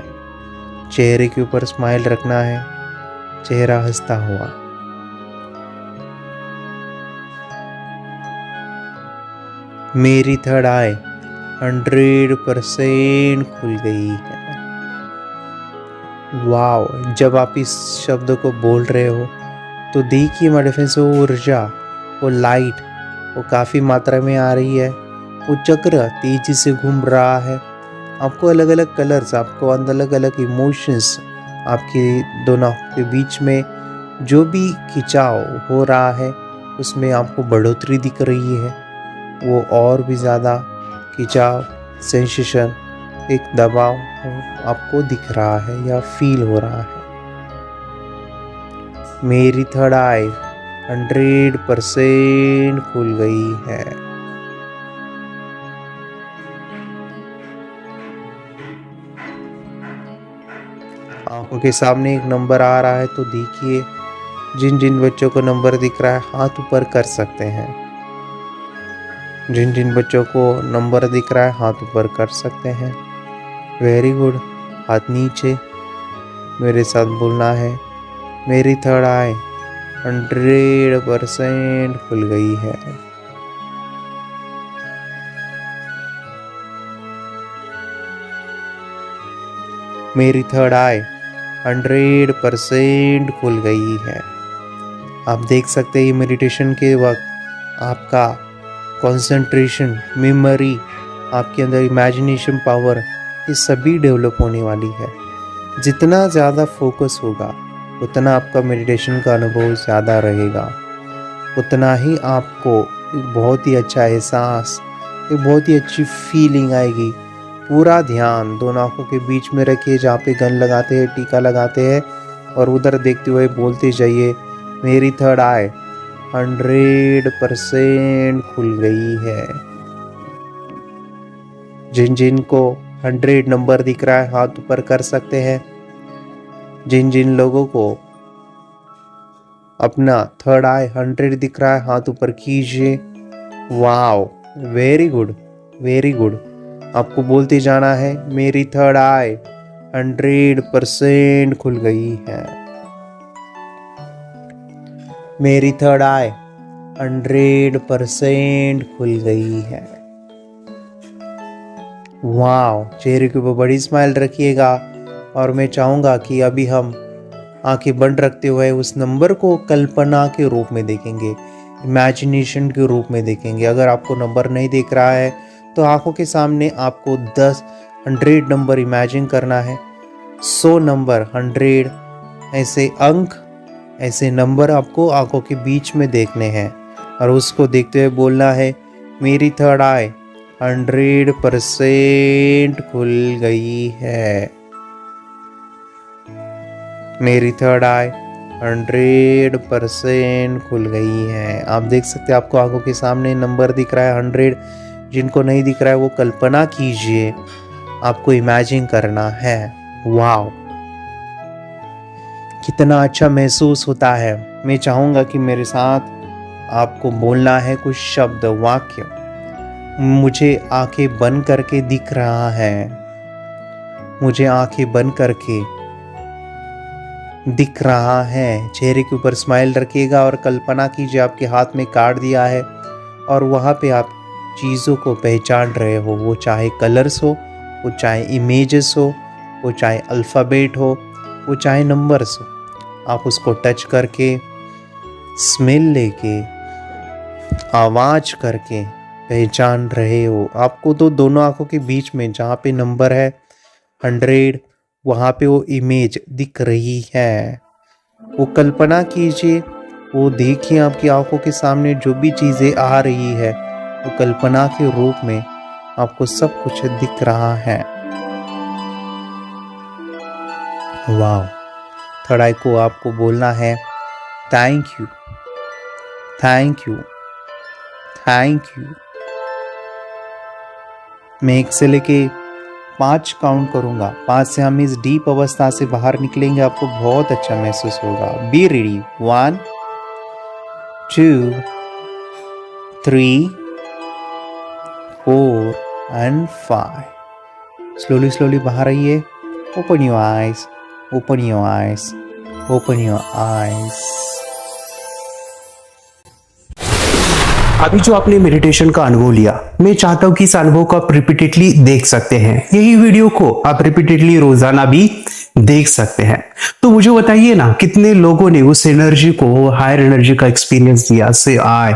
चेहरे के ऊपर स्माइल रखना है, चेहरा हंसता हुआ। मेरी थर्ड आई 100% खुल गई है। वाव, जब आप इस शब्द को बोल रहे हो तो देखिए मेडिटेशन से वो ऊर्जा, वो लाइट, वो काफ़ी मात्रा में आ रही है। वो चक्र तेजी से घूम रहा है। आपको अलग अलग कलर्स, आपको अलग अलग इमोशंस, आपके दोनों के बीच में जो भी खिंचाव हो रहा है उसमें आपको बढ़ोतरी दिख रही है। वो और भी ज़्यादा खिंचाव, सेंसेशन, एक दबाव आपको दिख रहा है या फील हो रहा है। मेरी थर्ड आई 100% खुल गई है। आंखों के सामने एक नंबर आ रहा है तो देखिए, जिन जिन बच्चों को नंबर दिख रहा है हाथ ऊपर कर सकते हैं। जिन जिन बच्चों को नंबर दिख रहा है हाथ ऊपर कर सकते हैं। वेरी गुड, हाथ नीचे। मेरे साथ बोलना है, मेरी थर्ड आई 100% खुल गई है। मेरी थर्ड आई 100% खुल गई है। आप देख सकते हैं ये मेडिटेशन के वक्त आपका कंसंट्रेशन, मेमोरी, आपके अंदर इमेजिनेशन पावर, ये सभी डेवलप होने वाली है। जितना ज़्यादा फोकस होगा उतना आपका मेडिटेशन का अनुभव ज़्यादा रहेगा, उतना ही आपको एक बहुत ही अच्छा एहसास, एक बहुत ही अच्छी फीलिंग आएगी। पूरा ध्यान दोनों आंखों के बीच में रखिए, जहाँ पे गन लगाते हैं, टीका लगाते हैं, और उधर देखते हुए बोलते जाइए मेरी थर्ड आई 100% खुल गई है। जिन जिन को 100 नंबर दिख रहा है हाथ ऊपर कर सकते हैं। जिन जिन लोगों को अपना थर्ड आई 100 दिख रहा है हाथ ऊपर कीजिए। Wow, very good, very good. आपको बोलते जाना है मेरी थर्ड आई 100% खुल गई है। मेरी थर्ड आई 100% खुल गई है। वाओ, चेहरे के ऊपर बड़ी स्माइल रखिएगा। और मैं चाहूँगा कि अभी हम आंखें बंद रखते हुए उस नंबर को कल्पना के रूप में देखेंगे, इमेजिनेशन के रूप में देखेंगे। अगर आपको नंबर नहीं दिख रहा है तो आंखों के सामने आपको 100 नंबर इमेजिन करना है। 100 नंबर, 100 ऐसे अंक, ऐसे नंबर आपको आंखों के बीच में देखने हैं और उसको देखते हुए बोलना है मेरी थर्ड आई 100% खुल गई है। मेरी थर्ड आई 100% खुल गई है। आप देख सकते हैं आपको आंखों के सामने नंबर दिख रहा है 100। जिनको नहीं दिख रहा है वो कल्पना कीजिए, आपको इमेजिन करना है। वाओ, कितना अच्छा महसूस होता है। मैं चाहूँगा कि मेरे साथ आपको बोलना है कुछ शब्द, वाक्य। मुझे आंखें बंद करके दिख रहा है, मुझे आंखें बंद करके दिख रहा है। चेहरे के ऊपर स्माइल रखिएगा और कल्पना कीजिए आपके हाथ में कार्ड दिया है और वहाँ पे आप चीज़ों को पहचान रहे हो। वो चाहे कलर्स हो, वो चाहे इमेजेस हो, वो चाहे अल्फ़ाबेट हो, वो चाहे नंबर्स हो। आप उसको टच करके, स्मेल लेके, आवाज़ करके पहचान रहे हो। आपको तो दोनों आंखों के बीच में जहाँ पे नंबर है 100, वहाँ पे वो इमेज दिख रही है। वो कल्पना कीजिए, वो देखिए आपकी आंखों के सामने जो भी चीज़ें आ रही है वो कल्पना के रूप में आपको सब कुछ दिख रहा है। वाह, थर्ड आई को आपको बोलना है thank you, thank you, thank you. मैं 1 से लेके 5 काउंट करूंगा। 5 से हम इस डीप अवस्था से बाहर निकलेंगे, आपको बहुत अच्छा महसूस होगा। Be ready. 1 2 3 4 and 5। Slowly slowly बाहर आइए। Open your eyes, open your eyes, open your eyes. अभी जो आपने मेडिटेशन का अनुभव लिया, मैं चाहता हूं कि इस अनुभव को आप रिपीटेडली देख सकते हैं। यही वीडियो को आप रिपीटेडली रोजाना भी देख सकते हैं। तो मुझे बताइए ना, कितने लोगों ने उस एनर्जी को, हायर एनर्जी का एक्सपीरियंस दिया से आए।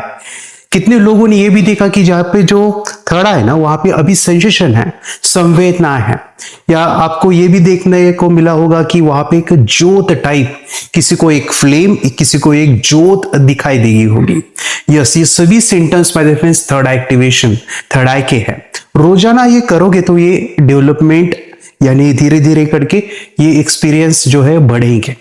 कितने लोगों ने ये भी देखा कि जहाँ पे जो खड़ा है ना, वहां पे अभी सेंसेशन है, संवेदना है। या आपको ये भी देखने को मिला होगा कि वहां पे एक ज्योत टाइप, किसी को एक फ्लेम, किसी को एक ज्योत दिखाई देगी होगी। यस, ये सभी symptoms my friends third eye activation, third eye के हैं। रोजाना ये करोगे तो ये डेवलपमेंट, यानी धीरे धीरे करके ये एक्सपीरियंस जो है बढ़ेंगे।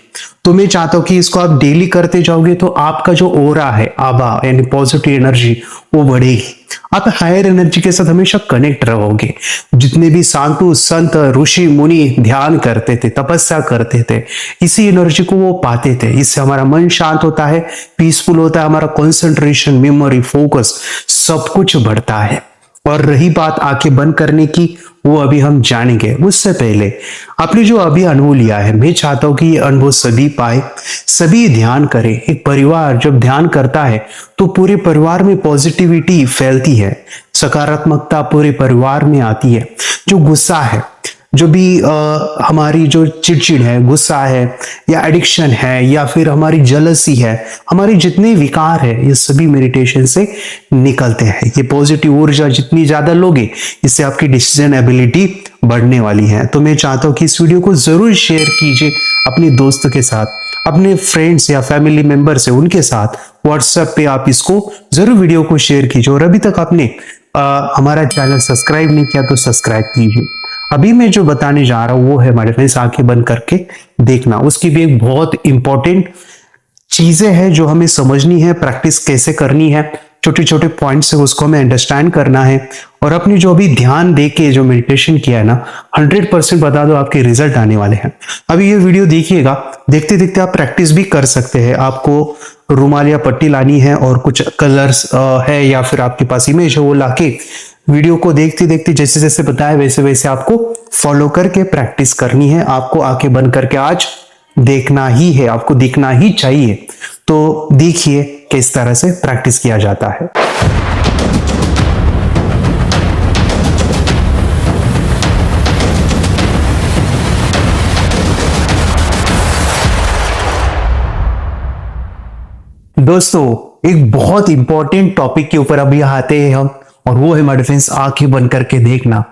तो मैं चाहता हूं कि इसको आप डेली करते जाओगे तो आपका जो ओरा है, आभा यानी पॉजिटिव एनर्जी, वो बढ़ेगी। आप हायर एनर्जी के साथ हमेशा कनेक्ट रहोगे। जितने भी साधु संत ऋषि मुनि ध्यान करते थे, तपस्या करते थे, इसी एनर्जी को वो पाते थे। इससे हमारा मन शांत होता है, पीसफुल होता है, हमारा कंसंट्रेशन, मेमोरी, फोकस सब कुछ बढ़ता है। और रही बात आंखें बंद करने की, वो अभी हम जानेंगे। उससे पहले आपने जो अभी अनुभव लिया है, मैं चाहता हूं कि ये अनुभव सभी पाए, सभी ध्यान करें। एक परिवार जब ध्यान करता है तो पूरे परिवार में पॉजिटिविटी फैलती है, सकारात्मकता पूरे परिवार में आती है। जो गुस्सा है, जो भी हमारी जो चिड़चिड़ है, गुस्सा है या एडिक्शन है या फिर हमारी जलसी है, हमारे जितने विकार है, ये सभी मेडिटेशन से निकलते हैं। ये पॉजिटिव ऊर्जा जितनी ज्यादा लोगे, इससे आपकी डिसीजन एबिलिटी बढ़ने वाली है। तो मैं चाहता हूं कि इस वीडियो को जरूर शेयर कीजिए अपने दोस्त के साथ, अपने फ्रेंड्स या फैमिली मेंबर से, उनके साथ व्हाट्सएप पे आप इसको जरूर वीडियो को शेयर कीजिए। और अभी तक आपने हमारा चैनल सब्सक्राइब नहीं किया तो सब्सक्राइब कीजिए। अभी मैं जो बताने जा रहा हूं वो है हमारे फ्रेंड्स आंखें बंद करके देखना। उसकी भी एक बहुत इंपॉर्टेंट चीजें हैं जो हमें समझनी है, प्रैक्टिस कैसे करनी है, छोटे छोटे पॉइंट्स है उसको हमें अंडरस्टैंड करना है। और अपनी जो भी ध्यान दे के जो मेडिटेशन किया है ना, 100% बता दो आपके रिजल्ट आने वाले हैं। अभी ये वीडियो देखिएगा, देखते देखते आप प्रैक्टिस भी कर सकते हैं। आपको रुमाल या पट्टी लानी है और कुछ कलर्स है या फिर आपके पास इमेज है, वो लाके वीडियो को देखते देखते जैसे जैसे बताया वैसे वैसे आपको फॉलो करके प्रैक्टिस करनी है। आपको आंखें बंद करके आज देखना ही है, आपको दिखना ही चाहिए। तो देखिए किस तरह से प्रैक्टिस किया जाता है। दोस्तों एक बहुत इंपॉर्टेंट टॉपिक के ऊपर अभी आते हैं हम, और वो है हमारे फ्रेंड्स आंखें बंद करके देखना।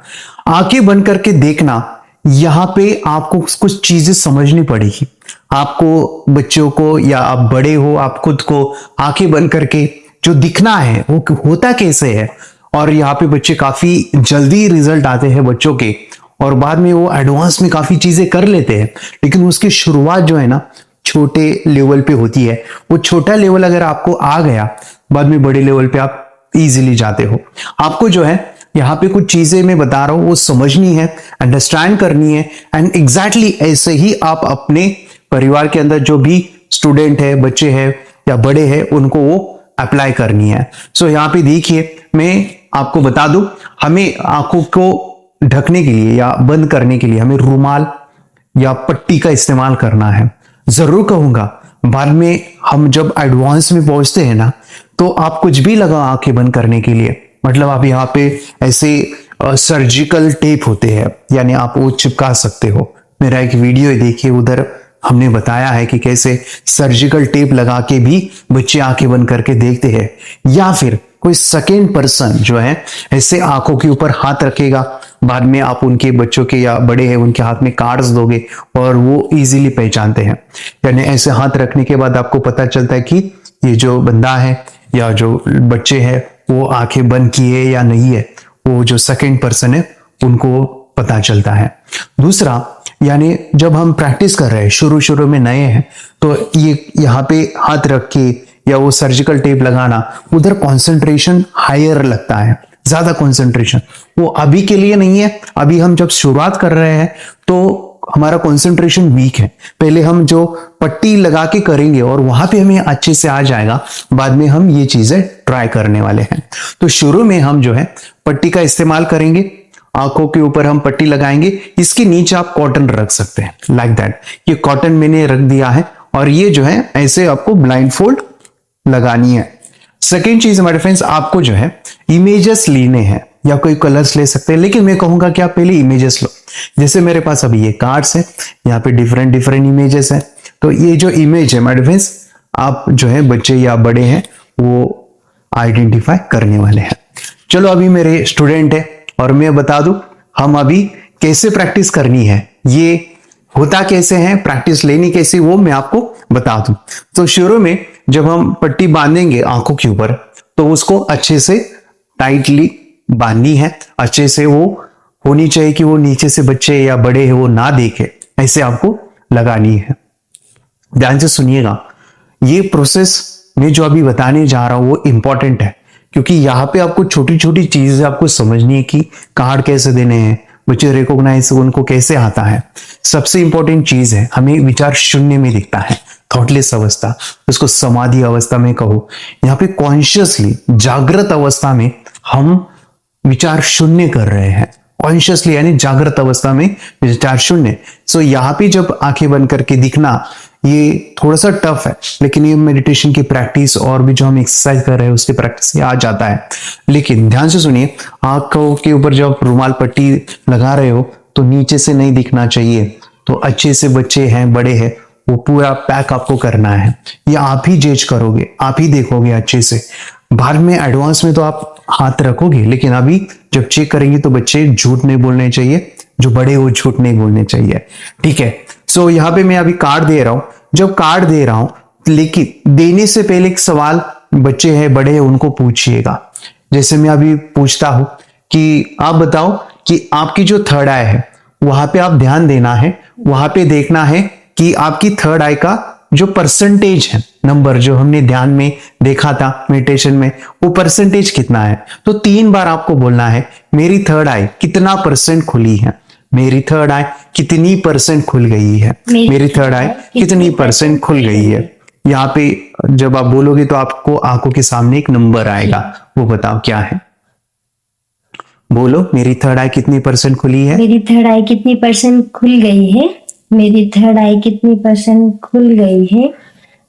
आंखें बंद करके देखना, यहां पे आपको कुछ चीजें समझनी पड़ेगी। आपको, बच्चों को या आप बड़े हो, आप खुद को आंखें बंद करके जो दिखना है वो होता कैसे है। और यहाँ पे बच्चे काफी जल्दी रिजल्ट आते हैं बच्चों के, और बाद में वो एडवांस में काफी चीजें कर लेते हैं, लेकिन उसकी शुरुआत जो है ना छोटे लेवल पे होती है। वो छोटा लेवल अगर आपको आ गया, बाद में बड़े लेवल पे आप इजीली जाते हो। आपको जो है यहाँ पे कुछ चीजें मैं बता रहा हूं वो समझनी है, अंडरस्टैंड करनी है, एंड एग्जैक्टली ऐसे ही आप अपने परिवार के अंदर जो भी स्टूडेंट है, बच्चे हैं या बड़े हैं, उनको वो अप्लाई करनी है। सो यहाँ पे देखिए, मैं आपको बता दूं, हमें आंखों को ढकने के लिए या बंद करने के लिए हमें रुमाल या पट्टी का इस्तेमाल करना है। जरूर कहूंगा बाद में हम जब एडवांस में पहुंचते हैं ना, तो आप कुछ भी लगा आंखें बंद करने के लिए, मतलब आप यहाँ पे ऐसे सर्जिकल टेप होते हैं, यानी आप वो चिपका सकते हो। मेरा एक वीडियो देखिए, उधर हमने बताया है कि कैसे सर्जिकल टेप लगा के भी बच्चे आंखें बंद करके देखते हैं। या फिर कोई सेकेंड पर्सन जो है ऐसे आंखों के ऊपर हाथ रखेगा, बाद में आप उनके बच्चों के या बड़े हैं उनके हाथ में कार्ड्स दोगे और वो इजीली पहचानते हैं। यानी ऐसे हाथ रखने के बाद आपको पता चलता है कि ये जो बंदा है या जो बच्चे हैं वो आंखें बंद किए या नहीं है। वो जो सेकेंड पर्सन है उनको पता चलता है। दूसरा, यानी जब हम प्रैक्टिस कर रहे हैं, शुरू शुरू में नए हैं, तो ये यहाँ पे हाथ रख के या वो सर्जिकल टेप लगाना, उधर कंसंट्रेशन हायर लगता है, ज्यादा कंसंट्रेशन। वो अभी के लिए नहीं है, अभी हम जब शुरुआत कर रहे हैं तो हमारा कंसंट्रेशन वीक है। पहले हम जो पट्टी लगा के करेंगे और वहां पे हमें अच्छे से आ जाएगा, बाद में हम ये चीजें ट्राई करने वाले हैं। तो शुरू में हम जो है पट्टी का इस्तेमाल करेंगे, आंखों के ऊपर हम पट्टी लगाएंगे, इसके नीचे आप कॉटन रख सकते हैं, लाइक दैट। ये कॉटन मैंने रख दिया है और ये जो है ऐसे आपको ब्लाइंड फोल्ड लगानी है। सेकेंड चीज हमारे फ्रेंड्स, आपको जो है इमेजेस लेने हैं या कोई कलर्स ले सकते हैं, लेकिन मैं कहूंगा कि आप पहले इमेजेस लो। जैसे मेरे पास अभी ये कार्ड्स है, यहाँ पे डिफरेंट डिफरेंट इमेजेस है। तो ये जो इमेज है हमारे फ्रेंड्स, आप जो है बच्चे या बड़े हैं वो आइडेंटिफाई करने वाले हैं। चलो अभी मेरे स्टूडेंट है और मैं बता दूं हम अभी कैसे प्रैक्टिस करनी है, ये होता कैसे है, प्रैक्टिस लेनी कैसी, वो मैं आपको बता दूं। तो शुरू में जब हम पट्टी बांधेंगे आंखों के ऊपर, तो उसको अच्छे से टाइटली बांधनी है। अच्छे से वो होनी चाहिए कि वो नीचे से बच्चे या बड़े हैं वो ना देखे, ऐसे आपको लगानी है। ध्यान से सुनिएगा, ये प्रोसेस मैं जो अभी बताने जा रहा हूं वो इंपॉर्टेंट है, क्योंकि यहाँ पे आपको छोटी छोटी चीजें आपको समझनी है कि कार्ड कैसे देने हैं, बच्चे रिकॉग्नाइज उनको कैसे आता है। सबसे इंपॉर्टेंट चीज है, हमें विचार शून्य में दिखता है, थॉटलेस अवस्था, उसको समाधि अवस्था में कहो। यहाँ पे कॉन्शियसली जागृत अवस्था में हम विचार शून्य कर रहे हैं, कॉन्शियसली यानी जागृत अवस्था में विचार शून्य। सो यहाँ पे जब आंखें बंद करके दिखना ये थोड़ा सा टफ है, लेकिन ये मेडिटेशन की प्रैक्टिस और भी जो हम एक्सरसाइज कर रहे हैं उसकी प्रैक्टिस से आ जाता है। लेकिन ध्यान से सुनिए, आंखों के ऊपर जब रुमाल पट्टी लगा रहे हो तो नीचे से नहीं दिखना चाहिए। तो अच्छे से बच्चे हैं, बड़े हैं, वो पूरा पैक आपको करना है। ये आप ही जज करोगे, आप ही देखोगे अच्छे से। बाद में एडवांस में तो आप हाथ रखोगे, लेकिन अभी जब चेक करेंगे तो बच्चे झूठ नहीं बोलने चाहिए, जो बड़े हो झूठ नहीं बोलने चाहिए, ठीक है। सो यहाँ पे मैं अभी कार्ड दे रहा हूं। जब कार्ड दे रहा हूं, लेकिन देने से पहले एक सवाल, बच्चे हैं, बड़े हैं, उनको पूछिएगा। जैसे मैं अभी पूछता हूं कि आप बताओ कि आपकी जो थर्ड आई है, वहां पे आप ध्यान देना है, वहां पे देखना है कि आपकी थर्ड आई का जो परसेंटेज है, नंबर जो हमने ध्यान में देखा था मेडिटेशन में, वो परसेंटेज कितना है। तो 3 बार आपको बोलना है, मेरी थर्ड आई कितना परसेंट खुली है, मेरी थर्ड आई कितनी परसेंट खुल गई है, मेरी थर्ड आई कितनी परसेंट खुल गई है। यहाँ पे जब आप बोलोगे तो आपको आंखों के सामने एक नंबर आएगा, वो बताओ क्या है। बोलो, मेरी थर्ड आई कितनी परसेंट खुली है। मेरी थर्ड आई कितनी परसेंट खुल गई है, मेरी थर्ड आई कितनी परसेंट खुल गई है,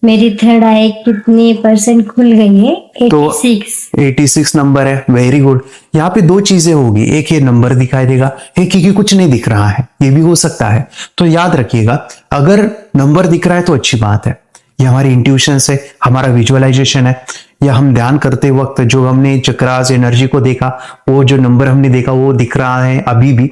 मेरी थर्ड आई कितनी परसेंट खुल गई है। तो 86 86 नंबर है, वेरी गुड। यहाँ पे 2 चीजें होगी, एक ये नंबर दिखाई देगा, एक क्योंकि कुछ नहीं दिख रहा है, ये भी हो सकता है। तो याद रखिएगा, अगर नंबर दिख रहा है तो अच्छी बात है, ये हमारी इंट्यूशन है, हमारा विजुअलाइजेशन है, या हम ध्यान करते वक्त जो हमने चक्रास एनर्जी को देखा, वो जो नंबर हमने देखा वो दिख रहा है अभी भी।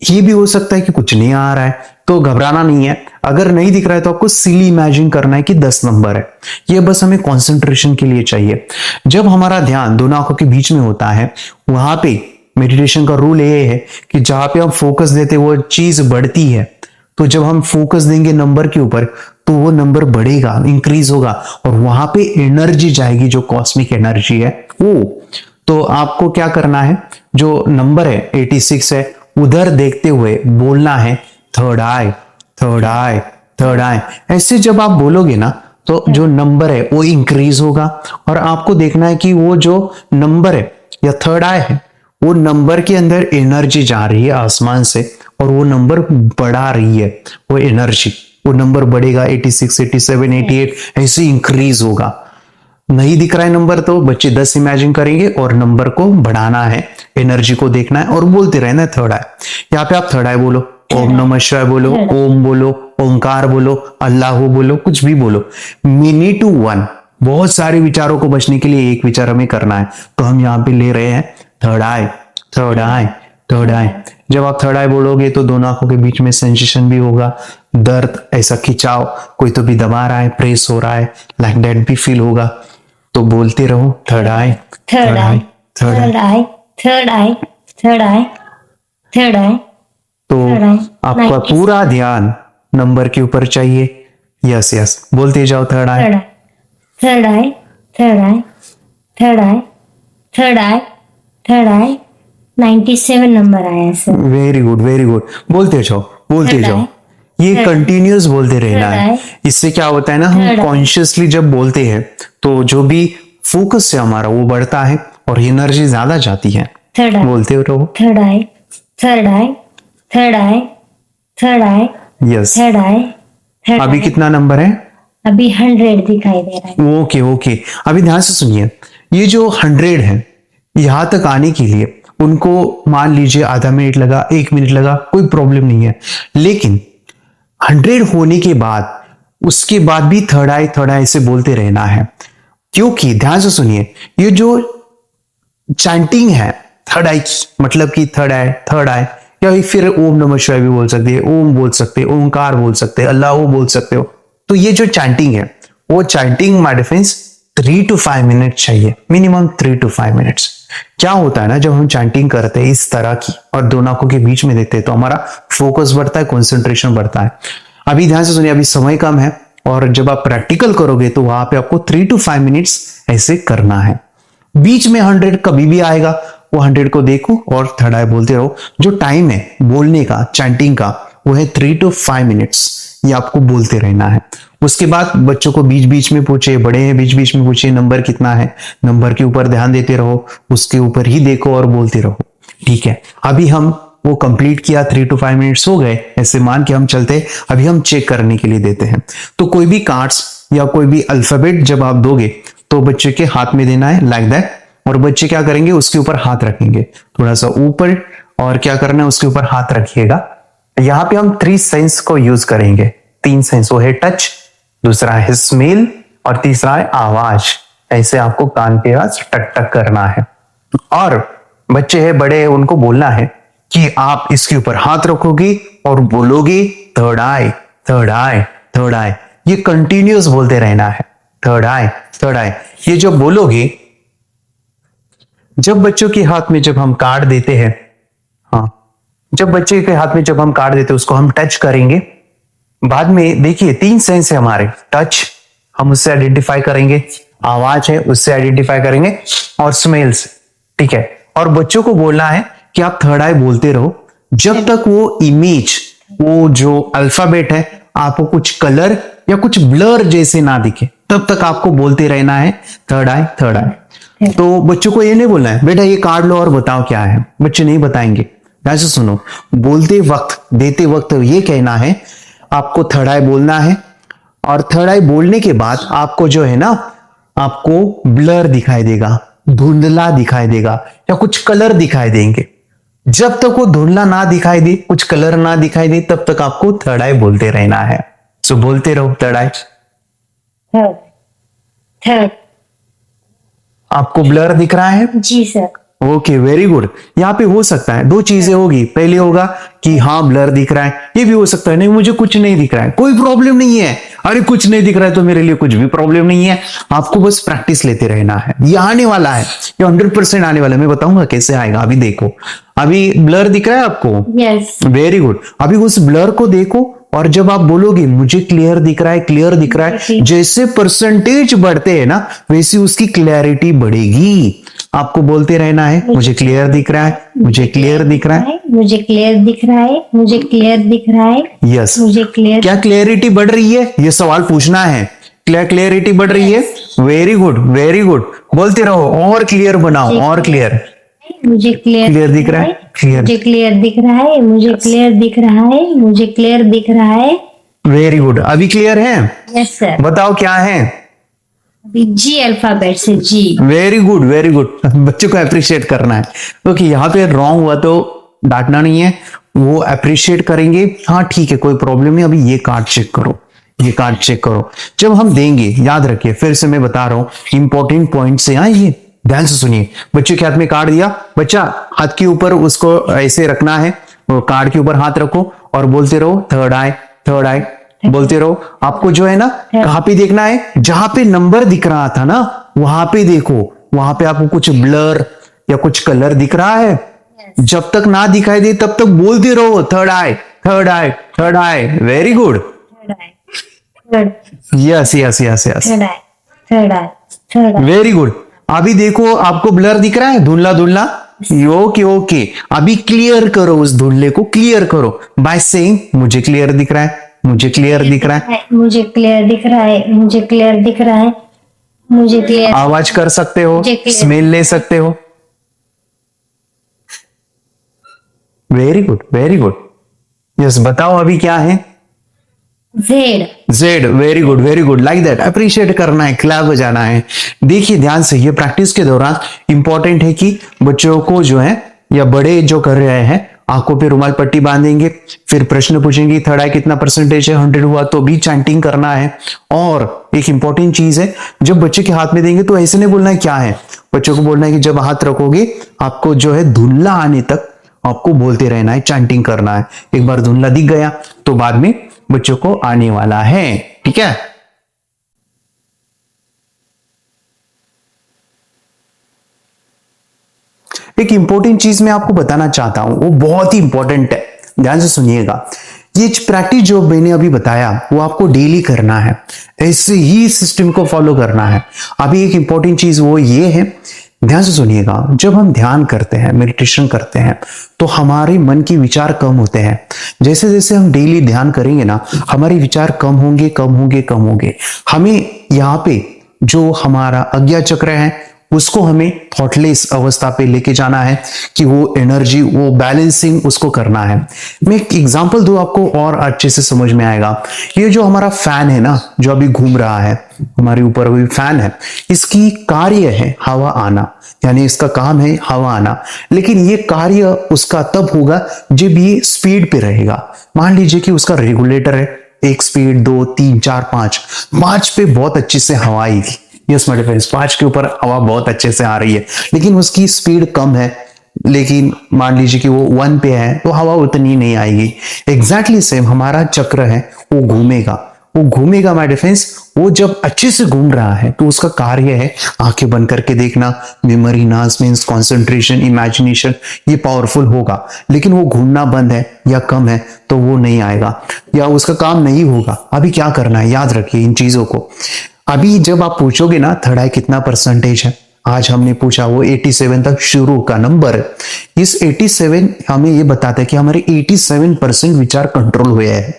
ये भी हो सकता है कि कुछ नहीं आ रहा है, तो घबराना नहीं है। अगर नहीं दिख रहा है तो आपको सिली इमेजिन करना है कि 10 नंबर है। ये बस हमें कंसंट्रेशन के लिए चाहिए। जब हमारा ध्यान दोनों आंखों के बीच में होता है, वहां पे मेडिटेशन का रूल ये है कि जहां पे हम फोकस देते वो चीज बढ़ती है। तो जब हम फोकस देंगे नंबर के ऊपर, तो वो नंबर बढ़ेगा, इंक्रीज होगा, और वहां पे एनर्जी जाएगी, जो कॉस्मिक एनर्जी है वो। तो आपको क्या करना है, जो नंबर है 86 है, उधर देखते हुए बोलना है third eye, third eye, third आई। ऐसे जब आप बोलोगे ना, तो जो नंबर है वो इंक्रीज होगा, और आपको देखना है कि वो जो नंबर है या थर्ड आई है, वो नंबर के अंदर एनर्जी जा रही है आसमान से, और वो नंबर बढ़ा रही है वो एनर्जी। वो नंबर बढ़ेगा, 86, 87, 88 ऐसे इंक्रीज होगा। नहीं दिख रहा है नंबर तो बच्चे 10 इमेजिन करेंगे और नंबर को बढ़ाना है, एनर्जी को देखना है और बोलते रहना है थर्ड आई। यहाँ पे आप थर्ड आई बोलो, ओम नमः शिवाय बोलो, ओम बोलो, ओंकार बोलो, अल्लाह बोलो, कुछ भी बोलो। मिनी टू 1, बहुत सारे विचारों को बचने के लिए एक विचार हमें करना है, तो हम यहाँ पे ले रहे हैं third eye, third eye, third आई। जब आप थर्ड आई बोलोगे तो दोनों आंखों के बीच में सेंसेशन भी होगा, दर्द, ऐसा खिंचाव, कोई तो भी दबा रहा है, प्रेस हो रहा है, लाइक दैट भी फील होगा। तो बोलते रहो third eye, third eye, third eye, third eye, third eye, third आई। तो थर्ड आई, आपका 96 पूरा ध्यान नंबर के ऊपर चाहिए। यस यस, बोलते जाओ third eye, third eye, third eye, third eye, third eye, third आई। 97 नंबर आया sir. Very good, very good. बोलते जाओ, बोलते थर्ड जाओ, आई, ये कंटिन्यूअस बोलते रहना थर्ड है। आई, इससे क्या होता है ना, हम थर्ड आई। कॉन्शियसली जब बोलते हैं तो जो भी फोकस है हमारा वो बढ़ता है और एनर्जी ज्यादा जाती है। थर्ड आई, बोलते रहो। Third eye, third eye, third eye, third आई, यस। थर्ड आई, थर्ड अभी आई। कितना नंबर है? अभी 100 दिखाई दे रहा है। ओके ओके, अभी ध्यान से सुनिए। ये जो 100 है, यहां तक आने के लिए उनको मान लीजिए आधा मिनट लगा, 1 मिनट लगा, कोई प्रॉब्लम नहीं है। लेकिन 100 होने के बाद, उसके बाद भी थर्ड आई से बोलते रहना है। क्योंकि ध्यान से सुनिए, ये जो चैंटिंग है थर्ड आई, मतलब कि थर्ड आई, या फिर ओम नमः शिवाय भी बोल सकते हैं, ओम बोल सकते हैं, ओंकार बोल सकते हैं, अल्लाह बोल सकते हो। तो ये जो चैंटिंग है, वो chanting my difference 3 to 5 minute चाहिए, मिनिमम 3 to 5 मिनट्स। क्या होता है ना, जब हम चैंटिंग करते हैं इस तरह की और दोनों आंखों के बीच में देखते हैं, तो हमारा फोकस बढ़ता है, कंसंट्रेशन बढ़ता है। अभी ध्यान से सुनिए, अभी समय कम है, और जब आप प्रैक्टिकल करोगे तो वहां पे आपको 3 to 5 मिनट्स ऐसे करना है। बीच में 100 कभी भी आएगा, वो 100 को देखो और थर्ड आई बोलते रहो। जो टाइम है बोलने का, चैंटिंग का, वो है 3 to 5 मिनट्स। ये आपको बोलते रहना है। उसके बाद बच्चों को बीच बीच में पूछे, बड़े हैं बीच बीच में पूछे नंबर कितना है, नंबर के ऊपर ध्यान देते रहो, उसके ऊपर ही देखो और बोलते रहो। ठीक है, अभी हम वो कंप्लीट किया, 3 to 5 मिनट्स हो गए, ऐसे मान के हम चलते। अभी हम चेक करने के लिए देते हैं। तो कोई भी कार्ड्स या कोई भी अल्फाबेट जब आप दोगे तो बच्चे के हाथ में देना है, लाइक दैट। और बच्चे क्या करेंगे, उसके ऊपर हाथ रखेंगे, थोड़ा सा ऊपर और क्या करना है, उसके ऊपर हाथ रखिएगा। यहाँ पे हम 3 सेंस को यूज करेंगे। 3 सेंस, वो है टच, दूसरा है स्मेल और तीसरा है आवाज। ऐसे आपको कान के पास टक टक करना है। और बच्चे हैं, बड़े हैं, उनको बोलना है कि आप इसके ऊपर हाथ रखोगे और बोलोगे third eye, third eye, third आई। ये कंटिन्यूअस बोलते रहना है, थर्ड आई, थर्ड आई। ये जब बोलोगे, जब बच्चों के हाथ में जब हम कार्ड देते हैं, हाँ, जब बच्चे के हाथ में जब हम कार्ड देते हैं उसको हम टच करेंगे। बाद में देखिए 3 सेंस है हमारे, टच हम उससे आइडेंटिफाई करेंगे, आवाज है उससे आइडेंटिफाई करेंगे, और स्मेल्स, ठीक है। और बच्चों को बोलना है कि आप थर्ड आई बोलते रहो जब तक वो इमेज, वो जो अल्फाबेट है आपको कुछ कलर या कुछ ब्लर जैसे ना दिखे, तब तक आपको बोलते रहना है थर्ड आई, थर्ड आई। तो बच्चों को ये नहीं बोलना है बेटा ये कार्ड लो और बताओ क्या है, बच्चे नहीं बताएंगे। ऐसे सुनो, बोलते वक्त, देते वक्त ये कहना है आपको थर्ड आई बोलना है, और थर्ड आई बोलने के बाद आपको जो है ना, आपको ब्लर दिखाई देगा, धुंधला दिखाई देगा या कुछ कलर दिखाई देंगे। जब तक वो धुंधला ना दिखाई दे, कुछ कलर ना दिखाई दे, तब तक आपको थर्ड आई बोलते रहना है। सो बोलते रहो थर्ड आई। Third, third. आपको ब्लर दिख रहा है? जी सर। Okay, very good. यहाँ पे हो सकता है 2 चीजें होगी। पहले होगा कि हाँ ब्लर दिख रहा है, ये भी हो सकता है नहीं मुझे कुछ नहीं दिख रहा है, कोई प्रॉब्लम नहीं है। अरे कुछ नहीं दिख रहा है तो मेरे लिए कुछ भी प्रॉब्लम नहीं है। आपको बस प्रैक्टिस लेते रहना है, ये आने वाला है, ये 100% आने वाला है। मैं बताऊंगा कैसे आएगा, अभी देखो। अभी ब्लर दिख रहा है आपको? यस। Very good. अभी उस ब्लर को देखो और जब आप बोलोगे मुझे क्लियर दिख रहा है, क्लियर दिख रहा है, जैसे परसेंटेज बढ़ते हैं ना वैसे उसकी क्लैरिटी बढ़ेगी। आपको बोलते रहना है मुझे क्लियर दिख रहा है, मुझे क्लियर दिख रहा है, मुझे क्लियर दिख रहा है, मुझे क्लियर दिख रहा है। यस। मुझे क्लियर। क्या क्लैरिटी बढ़ रही है, ये सवाल पूछना है। क्या क्लैरिटी बढ़ रही है? Very good, very good. बोलते रहो और क्लियर बनाओ, और क्लियर। मुझे क्लियर दिख रहा है, क्लियर। मुझे क्लियर दिख रहा है, मुझे क्लियर दिख रहा है, मुझे क्लियर दिख रहा है। Very good. अभी क्लियर है? Yes sir. बताओ क्या है? अभी जी अल्फाबेट से G. Very good, very good. बच्चों को अप्रिशिएट करना है, क्योंकि यहाँ पे रॉन्ग हुआ तो डांटना नहीं है, वो अप्रिशिएट करेंगे। हाँ ठीक है, कोई प्रॉब्लम नहीं। अभी ये कार्ड चेक करो, ये कार्ड चेक करो। जब हम देंगे, याद रखिए, फिर से मैं बता रहा हूँ इंपॉर्टेंट पॉइंट से। हाँ, ये ध्यान से सुनिए। बच्चे के हाथ में कार्ड दिया, बच्चा हाथ के ऊपर उसको ऐसे रखना है, कार्ड के ऊपर हाथ रखो और बोलते रहो थर्ड आई, थर्ड आई, बोलते रहो। आपको जो है ना कहां पे देखना है, जहां पे नंबर दिख रहा था ना वहां पे देखो, वहां पे आपको कुछ ब्लर या कुछ कलर दिख रहा है। जब तक ना दिखाई दे तब तक बोलते रहो third eye, third eye, third eye. Very good. Third, yes yes yes yes, third eye, third eye, third eye. Very good. अभी देखो आपको ब्लर दिख रहा है, धुंधला धुंधला। ओके ओके, अभी क्लियर करो, उस धुंधले को क्लियर करो बाय सेइंग मुझे क्लियर दिख रहा है, मुझे क्लियर दिख रहा है, मुझे क्लियर दिख रहा है, मुझे क्लियर दिख रहा है, मुझे क्लियर। आवाज कर सकते हो, मुझे clear- स्मेल ले सकते हो। Very good, very good. Yes, बताओ अभी क्या है? Z. Z. Very good, very good. Like that, appreciate करना है, क्लैप बजाना है। देखिए ध्यान से, ये प्रैक्टिस के दौरान इंपॉर्टेंट है कि बच्चों को जो है या बड़े जो कर रहे हैं आंखों पे रुमाल पट्टी बांधेंगे, फिर प्रश्न पूछेंगे थर्ड आई कितना परसेंटेज है, 100 हुआ तो भी चैंटिंग करना है। और एक इंपॉर्टेंट चीज है, जब बच्चे के हाथ में देंगे तो ऐसे नहीं बोलना है क्या है, बच्चों को बोलना है कि जब हाथ रखोगे आपको जो है धुंधला आने तक आपको बोलते रहना है, चैंटिंग करना है। एक बार धुंधला दिख गया तो बाद में बच्चों को आने वाला है, ठीक है। एक इंपॉर्टेंट चीज मैं आपको बताना चाहता हूं, वो बहुत ही इंपॉर्टेंट है, ध्यान से सुनिएगा। ये प्रैक्टिस जो मैंने अभी बताया वो आपको डेली करना है, ऐसे ही सिस्टम को फॉलो करना है। अभी एक इंपॉर्टेंट चीज वो ये है, ध्यान से सुनिएगा। जब हम ध्यान करते हैं, मेडिटेशन करते हैं, तो हमारे मन के विचार कम होते हैं। जैसे जैसे हम डेली ध्यान करेंगे ना, हमारे विचार कम होंगे, कम होंगे, कम होंगे। हमें यहाँ पे जो हमारा अज्ञा चक्र है उसको हमें थॉटलेस अवस्था पे लेके जाना है कि वो एनर्जी, वो बैलेंसिंग उसको करना है। मैं एक एग्जांपल दूं आपको और अच्छे से समझ में आएगा। ये जो हमारा फैन है ना, जो अभी घूम रहा है हमारे ऊपर, अभी फैन है, इसकी कार्य है हवा आना, यानी इसका काम है हवा आना। लेकिन ये कार्य उसका तब होगा जब ये स्पीड पे रहेगा। मान लीजिए कि उसका रेगुलेटर है, 1 स्पीड, 2, 3, 4, 5 पे बहुत अच्छे से हवा आएगी। यस माय फ्रेंड्स, 5 के ऊपर हवा बहुत अच्छे से आ रही है, लेकिन उसकी स्पीड कम है। लेकिन मान लीजिए कि वो 1 पे है तो हवा उतनी नहीं आएगी। एग्जैक्टली सेम हमारा चक्र है, वो घूमेगा माय डिफेंस। वो जब अच्छे से घूम रहा है तो उसका कार्य है आंखें बंद करके देखना, मेमोरी, नास मीन्स कंसंट्रेशन, इमेजिनेशन, ये पावरफुल होगा। लेकिन वो घूमना बंद है या कम है तो वो नहीं आएगा या उसका काम नहीं होगा। अभी क्या करना है, याद रखिए इन चीजों को। अभी जब आप पूछोगे ना थर्ड आई कितना परसेंटेज है, आज हमने पूछा, वो 87 तक शुरू का नंबर है। इस 87 हमें ये बताता है कि हमारे 87% विचार कंट्रोल हुए हैं।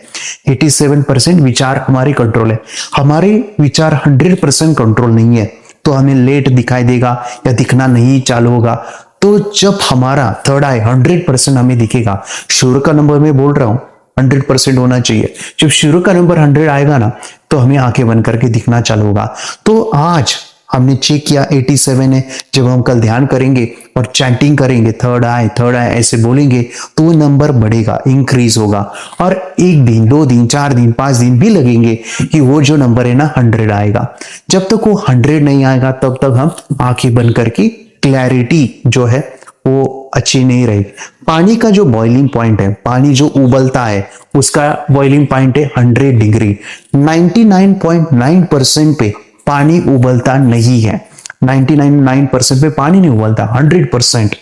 87% विचार हमारे कंट्रोल है। हमारे विचार 100% कंट्रोल नहीं है तो हमें लेट दिखाई देगा या दिखना नहीं चालू होगा। तो जब हमारा थर्ड आई 100% हमें दिखेगा, शुरू का नंबर मैं बोल रहा हूं 100% होना चाहिए। जब शुरू का नंबर 100 आएगा ना तो हमें आंखें बंद करके दिखना चालू होगा। तो आज हमने चेक किया 87 है। जब हम कल ध्यान करेंगे और चैंटिंग करेंगे थर्ड आई ऐसे बोलेंगे तो वो नंबर बढ़ेगा, इंक्रीज होगा। और 1 दिन, 2 दिन, 4 दिन, 5 दिन भी लगेंगे कि वो जो नंबर है ना 100 आएगा। जब तक वो 100 नहीं आएगा तब तक हम आंखें बंद करके क्लैरिटी जो है वो अच्छी नहीं रहेगी। पानी का जो बॉइलिंग पॉइंट है, पानी जो उबलता है, उसका बॉइलिंग पॉइंट है 100 डिग्री। 99.9% पे पानी उबलता नहीं है। 99% पे पानी नहीं उबलता, 100%।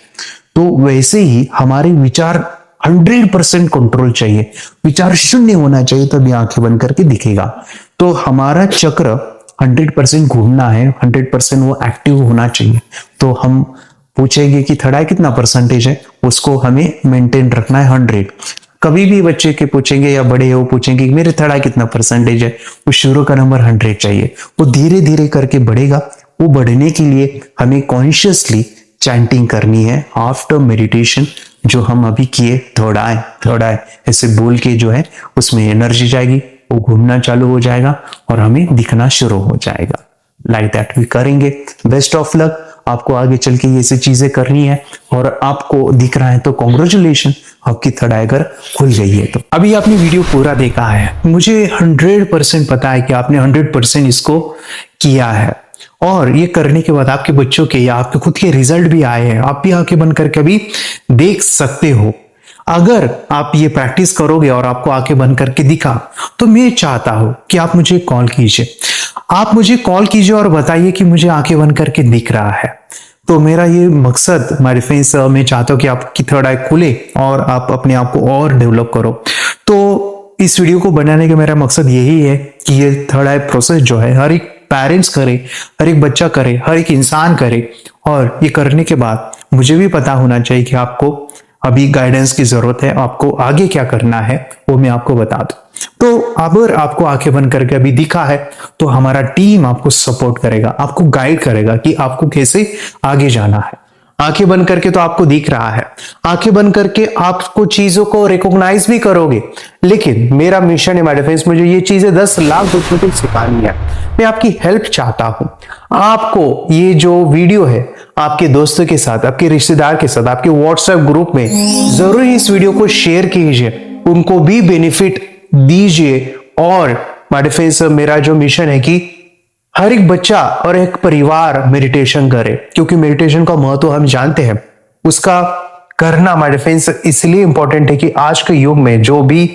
तो वैसे ही हमारे विचार 100% कंट्रोल चाहिए, विचार शून्य होना चाहिए, तभी आंखें बंद करके दिखेगा। तो हमारा चक्र 100% घूमना है, 100% वो एक्टिव होना चाहिए। तो हम पूछेंगे कि थर्ड आई कितना परसेंटेज है, उसको हमें मेंटेन रखना है 100। कभी भी बच्चे के पूछेंगे या बड़े हो पूछेंगे कि मेरे थर्ड आई कितना परसेंटेज है, वो शुरू का नंबर 100 चाहिए। वो धीरे धीरे करके बढ़ेगा। वो बढ़ने के लिए हमें कॉन्शियसली चैंटिंग करनी है आफ्टर मेडिटेशन, जो हम अभी किए थर्ड आई ऐसे बोल के जो है उसमें एनर्जी जाएगी, वो घूमना चालू हो जाएगा और हमें दिखना शुरू हो जाएगा। लाइक दैट वी करेंगे। बेस्ट ऑफ लक, आपको आगे चल के ये ऐसी चीजें करनी है और आपको दिख रहा है तो कॉन्ग्रेचुलेशन, आपकी थर्ड आई अगर खुल गई है तो। अभी आपने वीडियो पूरा देखा है, मुझे 100% पता है कि आपने 100% इसको किया है। और ये करने के बाद आपके बच्चों के या आपके खुद के रिजल्ट भी आए हैं। आप भी आंखें बंद करके अभी देख सकते हो। अगर आप ये प्रैक्टिस करोगे और आपको आंखें बंद करके दिखा तो मैं चाहता हूं कि आप मुझे कॉल कीजिए। आप मुझे कॉल कीजिए और बताइए कि मुझे आंखें बंद करके दिख रहा है। तो मेरा ये मकसद, मेरे फ्रेंड्स, मैं चाहता हूं कि आपकी थर्ड आई खुले और आप अपने आप को और डेवलप करो। तो इस वीडियो को बनाने का मेरा मकसद यही है कि ये थर्ड आई प्रोसेस जो है हर एक पेरेंट्स करे, हर एक बच्चा करे, हर एक इंसान करे। और ये करने के बाद मुझे भी पता होना चाहिए कि आपको अभी गाइडेंस की जरूरत है, आपको आगे क्या करना है वो मैं आपको बता दूं। तो अगर आपको आंखें बंद करके अभी दिखा है तो हमारा टीम आपको सपोर्ट करेगा, आपको गाइड करेगा कि आपको कैसे आगे जाना है। आंखें बंद करके तो आपको दिख रहा है, आंखें बंद करके आपको चीजों को रिकॉग्नाइज भी करोगे। लेकिन मेरा मिशन है माय फ्रेंड्स, मुझे ये चीजें 10 लाख बच्चों को सिखानी है। मैं आपकी हेल्प चाहता हूं। आपको ये जो वीडियो है आपके दोस्तों के साथ, आपके रिश्तेदार के साथ, आपके व्हाट्सएप ग्रुप में जरूर इस वीडियो को शेयर कीजिए, उनको भी बेनिफिट दीजिए। और माय फ्रेंड्स, मेरा जो मिशन है कि हर एक बच्चा और एक परिवार मेडिटेशन करे, क्योंकि मेडिटेशन का महत्व हम जानते हैं। उसका करना माय फ्रेंड्स इसलिए इंपॉर्टेंट है कि आज के युग में जो भी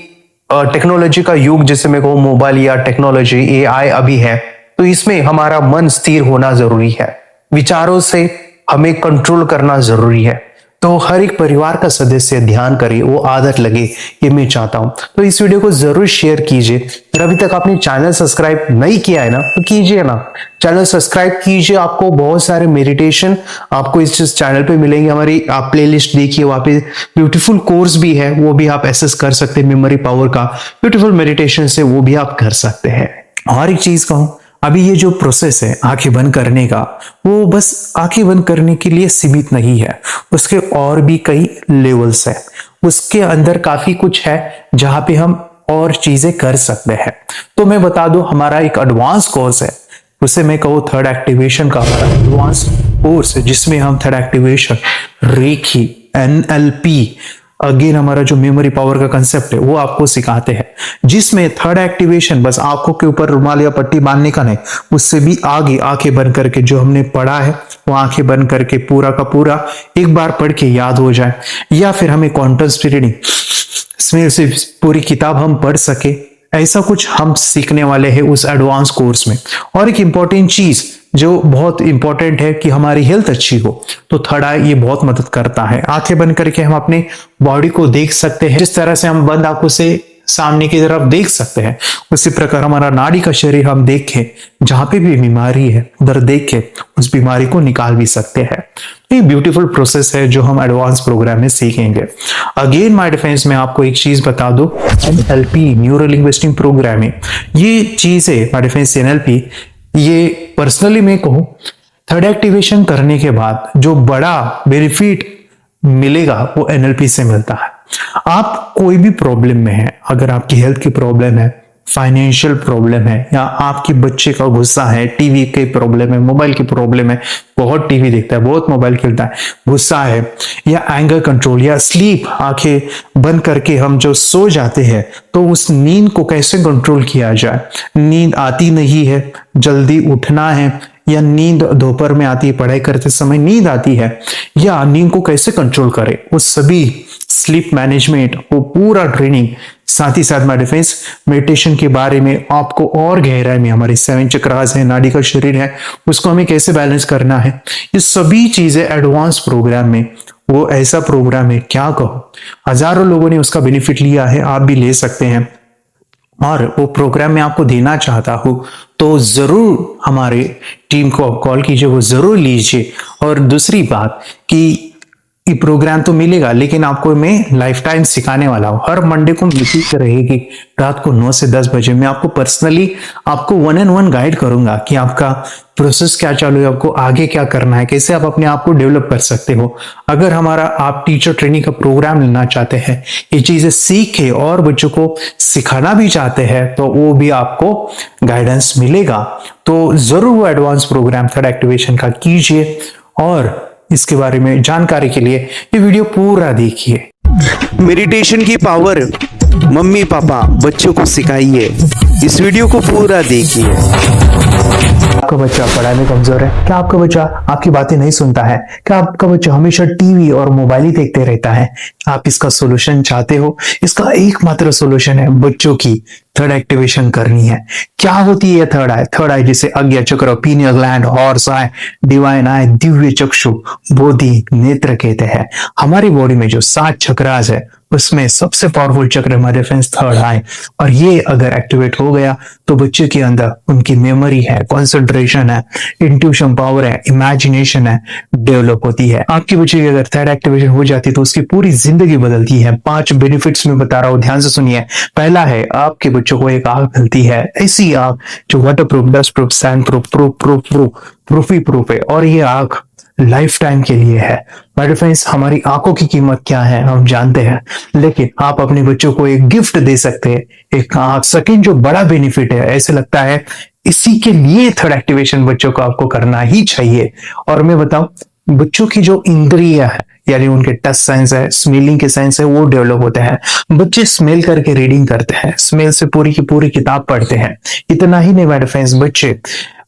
टेक्नोलॉजी का युग, जैसे मैं कहूँ मोबाइल या टेक्नोलॉजी, एआई अभी है, तो इसमें हमारा मन स्थिर होना जरूरी है। विचारों से हमें कंट्रोल करना जरूरी है। तो हर एक परिवार का सदस्य ध्यान करे, वो आदत लगे, ये मैं चाहता हूं। तो इस वीडियो को जरूर शेयर कीजिए। अगर अभी तक आपने चैनल सब्सक्राइब नहीं किया है ना तो कीजिए ना, चैनल सब्सक्राइब कीजिए। आपको बहुत सारे मेडिटेशन आपको इस चैनल पे मिलेंगे। हमारी आप प्लेलिस्ट देखिए, वहां पे ब्यूटीफुल कोर्स भी है, वो भी आप एक्सेस कर सकते हैं। मेमोरी पावर का ब्यूटीफुल मेडिटेशन से वो भी आप कर सकते हैं। और एक चीज कहूं, अभी ये जो प्रोसेस है आंखें बंद करने का, वो बस आंखें बंद करने के लिए सीमित नहीं है, उसके और भी कई लेवल्स है। उसके अंदर काफी कुछ है जहां पे हम और चीजें कर सकते हैं। तो मैं बता दूं, हमारा एक एडवांस कोर्स है, उसे मैं कहूँ थर्ड एक्टिवेशन का हमारा एडवांस कोर्स है, जिसमें हम थर्ड एक्टिवेशन, रेखी, NLP, अगेन हमारा जो मेमोरी पावर का कंसेप्ट है वो आपको सिखाते हैं। जिसमें थर्ड एक्टिवेशन बस आंखों के ऊपर रुमाल या पट्टी बांधने का नहीं, उससे भी आगे आंखें बंद करके जो हमने पढ़ा है वो आंखें बंद करके पूरा का पूरा एक बार पढ़ के याद हो जाए, या फिर हमें कॉन्टेक्स्ट रीडिंग इसमें से पूरी किताब हम पढ़ सके, ऐसा कुछ हम सीखने वाले हैं उस एडवांस कोर्स में। और एक इंपॉर्टेंट चीज जो बहुत इंपॉर्टेंट है कि हमारी हेल्थ अच्छी हो, तो थर्ड आई ये बहुत मदद करता है। आंखें बंद करके हम अपने बॉडी को देख सकते हैं, जिस तरह से हम बंद आंखों से सामने की तरफ देख सकते हैं, उसी प्रकार हमारा नाड़ी का शरीर हम देखें, जहां पे भी बीमारी है उधर देख के उस बीमारी को निकाल भी सकते हैं। ये ब्यूटीफुल प्रोसेस है जो हम एडवांस प्रोग्राम में सीखेंगे। अगेन माय डिफेंस में आपको एक चीज बता दो, NLP न्यूरो लिंग्विस्टिक प्रोग्रामिंग, ये चीज है माय डिफेंस NLP, ये पर्सनली मैं कहूं थर्ड एक्टिवेशन करने के बाद जो बड़ा बेनिफिट मिलेगा वो NLP से मिलता है। आप कोई भी प्रॉब्लम में है, अगर आपकी हेल्थ की प्रॉब्लम है, फाइनेंशियल प्रॉब्लम है, या आपके बच्चे का गुस्सा है, टीवी के प्रॉब्लम है, मोबाइल की प्रॉब्लम है, बहुत टीवी देखता है, बहुत मोबाइल खेलता है, गुस्सा है, या एंगर कंट्रोल, या स्लीप, आंखें बंद करके हम जो सो जाते हैं तो उस नींद को कैसे कंट्रोल किया जाए, नींद आती नहीं है, जल्दी उठना है, या नींद दोपहर में आती है, पढ़ाई करते समय नींद आती है, या नींद को कैसे कंट्रोल करें, वो सभी स्लीप मैनेजमेंट, वो पूरा ट्रेनिंग, साथ ही साथ माय डिफेंस मेडिटेशन के बारे में आपको और गहराई में, हमारे 7 चक्रास है, नाड़ी का शरीर है, उसको हमें कैसे बैलेंस करना है, ये सभी चीजें एडवांस प्रोग्राम में। वो ऐसा प्रोग्राम है क्या कहो, हजारों लोगों ने उसका बेनिफिट लिया है, आप भी ले सकते हैं। और वो प्रोग्राम मैं आपको देना चाहता हूं तो जरूर हमारे टीम को आप कॉल कीजिए, वो जरूर लीजिए। और दूसरी बात कि ये प्रोग्राम तो मिलेगा, लेकिन आपको मैं लाइफ टाइम सिखाने वाला हूं। हर मंडे को मीटिंग रहेगी रात को 9 से 10 बजे। मैं आपको पर्सनली आपको 1-on-1 गाइड करूंगा कि आपका प्रोसेस क्या चालू है, आपको आगे क्या करना है, कैसे आप अपने आप को डेवलप कर सकते हो। अगर हमारा आप टीचर ट्रेनिंग का प्रोग्राम लेना चाहते हैं, ये चीजें सीख के और बच्चों को सिखाना भी चाहते हैं, तो वो भी आपको गाइडेंस मिलेगा। तो जरूर वो एडवांस प्रोग्राम थर्ड एक्टिवेशन का कीजिए, और इसके बारे में जानकारी के लिए ये वीडियो पूरा देखिए। मेडिटेशन की पावर मम्मी पापा बच्चों को सिखाइए, इस वीडियो को पूरा देखिए। आपका बच्चा पढ़ाई में कमजोर है क्या? आपका बच्चा आपकी बातें नहीं सुनता है क्या? आपका बच्चा हमेशा टीवी और मोबाइल ही देखते रहता है? आप इसका सोल्यूशन चाहते हो? इसका एकमात्र सोल्यूशन है बच्चों की थर्ड एक्टिवेशन करनी है। क्या होती है थर्ड आई? थर्ड आई जिसे Ajna chakra, pineal gland, Horus eye, divine eye, दिव्य चक्षु, बोधि नेत्र कहते हैं। हमारी बॉडी में जो 7 चक्रास है उसमें सबसे पावरफुल चक्र हमारे फ्रेंड्स थर्ड आई, और ये अगर एक्टिवेट हो गया तो बच्चे के अंदर उनकी मेमोरी है, कंसंट्रेशन है, इंट्यूशन पावर है, इमेजिनेशन है, डेवलप होती है। आपकी बच्चे की अगर थर्ड एक्टिवेशन हो जाती है तो उसकी पूरी जिंदगी बदलती है। 5 बेनिफिट्स में बता रहा हूं, ध्यान से सुनिए। पहला है आपके बच्चों को एक आंख मिलती है, ऐसी आंख जो waterproof, dustproof, sandproof, proofy proof है, और ये आंख लाइफ टाइम के लिए है। माय फ्रेंड्स, हमारी आंखों की कीमत क्या है हम जानते हैं, लेकिन आप अपने बच्चों को एक गिफ्ट दे सकते हैं, एक आंख। सेकंड जो बड़ा बेनिफिट है, ऐसे लगता है इसी के लिए थर्ड एक्टिवेशन बच्चों को आपको करना ही चाहिए। और मैं बताऊं, बच्चों की जो इंद्रियां है, यानी उनके टच सेंस है, स्मेलिंग के सेंस है, वो डेवलप होते हैं। बच्चे स्मेल करके रीडिंग करते हैं, स्मेल से पूरी की पूरी किताब पढ़ते हैं। इतना ही नहीं माय फ्रेंड्स, बच्चे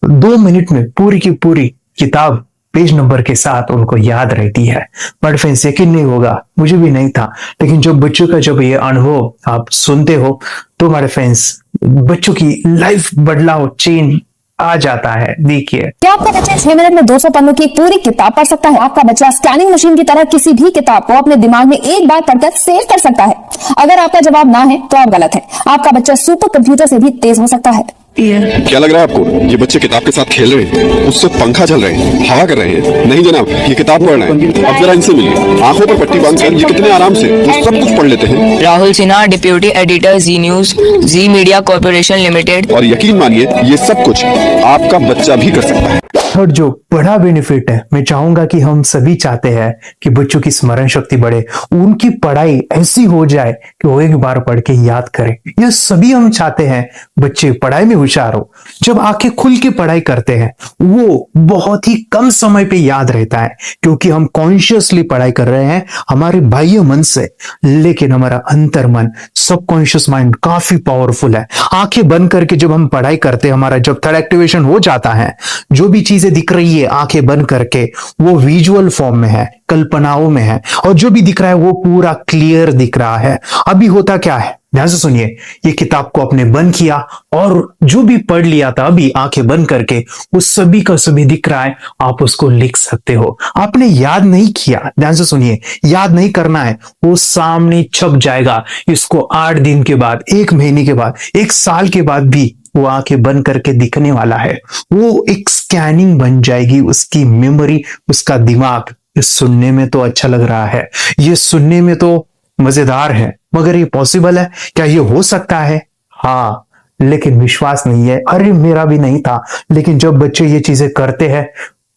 2 मिनट में पूरी की पूरी किताब पेज नंबर के साथ उनको याद रहती है। बट फ्रेंड्स, यकीन नहीं होगा, मुझे भी नहीं था, लेकिन जो बच्चों का जब ये अनुभव आप सुनते हो तो हमारे फ्रेंड्स बच्चों की लाइफ बदलाव, चेंज आ जाता है। देखिए, क्या आपका बच्चा 6 मिनट में 200 पन्नों की एक पूरी किताब पढ़ सकता है? आपका बच्चा स्कैनिंग मशीन की तरह किसी भी किताब को अपने दिमाग में एक बार पढ़कर सेव कर सकता है? अगर आपका जवाब ना है तो आप गलत हैं। आपका बच्चा सुपर कंप्यूटर से भी तेज हो सकता है। क्या लग रहा है आपको ये बच्चे किताब के साथ खेल रहे हैं, उससे पंखा चल रहे हैं, हवा कर रहे हैं? नहीं जनाब, ये किताब पढ़ रहे हैं। अब जरा इनसे मिलिए, आंखों पर पट्टी बांधकर ये कितने आराम से वो सब कुछ पढ़ लेते हैं। राहुल सिन्हा, डिप्यूटी एडिटर, जी न्यूज, जी मीडिया कॉर्पोरेशन लिमिटेड। और यकीन मानिए ये सब कुछ आपका बच्चा भी कर सकता है। थर्ड जो बड़ा बेनिफिट है, मैं चाहूंगा कि हम सभी चाहते हैं कि बच्चों की स्मरण शक्ति बढ़े, उनकी पढ़ाई ऐसी हो जाए कि वो एक बार पढ़ के याद करें। यह सभी हम चाहते हैं बच्चे पढ़ाई में होशियार हो। जब आंखें खुल के पढ़ाई करते हैं वो बहुत ही कम समय पे याद रहता है, क्योंकि हम कॉन्शियसली पढ़ाई कर रहे हैं हमारे बाह्य मन से, लेकिन हमारा अंतर मन, सबकॉन्शियस माइंड काफी पावरफुल है। आंखें बंद करके जब हम पढ़ाई करते हैं, हमारा जब थर्ड एक्टिवेशन हो जाता है, जो भी चीजें दिख रही है आंखें बंद करके वो विजुअल फॉर्म में है, कल्पनाओं में है, और जो भी दिख रहा है वो पूरा क्लियर दिख रहा है। अभी होता क्या है, ध्यान से सुनिए, ये किताब को आपने बंद किया और जो भी पढ़ लिया था अभी आंखें बंद करके वो सभी का सभी दिख रहा है, आप उसको लिख सकते हो। आपने याद नहीं किया, ध्यान से सुनिए, याद नहीं करना है, वो सामने छप जाएगा। इसको 8 दिन के बाद, 1 महीने के बाद, 1 साल के बाद भी वो आंखें बंद करके दिखने वाला है। वो एक स्कैनिंग बन जाएगी उसकी मेमोरी, उसका दिमाग। ये सुनने में तो अच्छा लग रहा है, ये सुनने में तो मजेदार है, मगर ये पॉसिबल है क्या? ये हो सकता है, हाँ, लेकिन विश्वास नहीं है। अरे मेरा भी नहीं था, लेकिन जब बच्चे ये चीजें करते हैं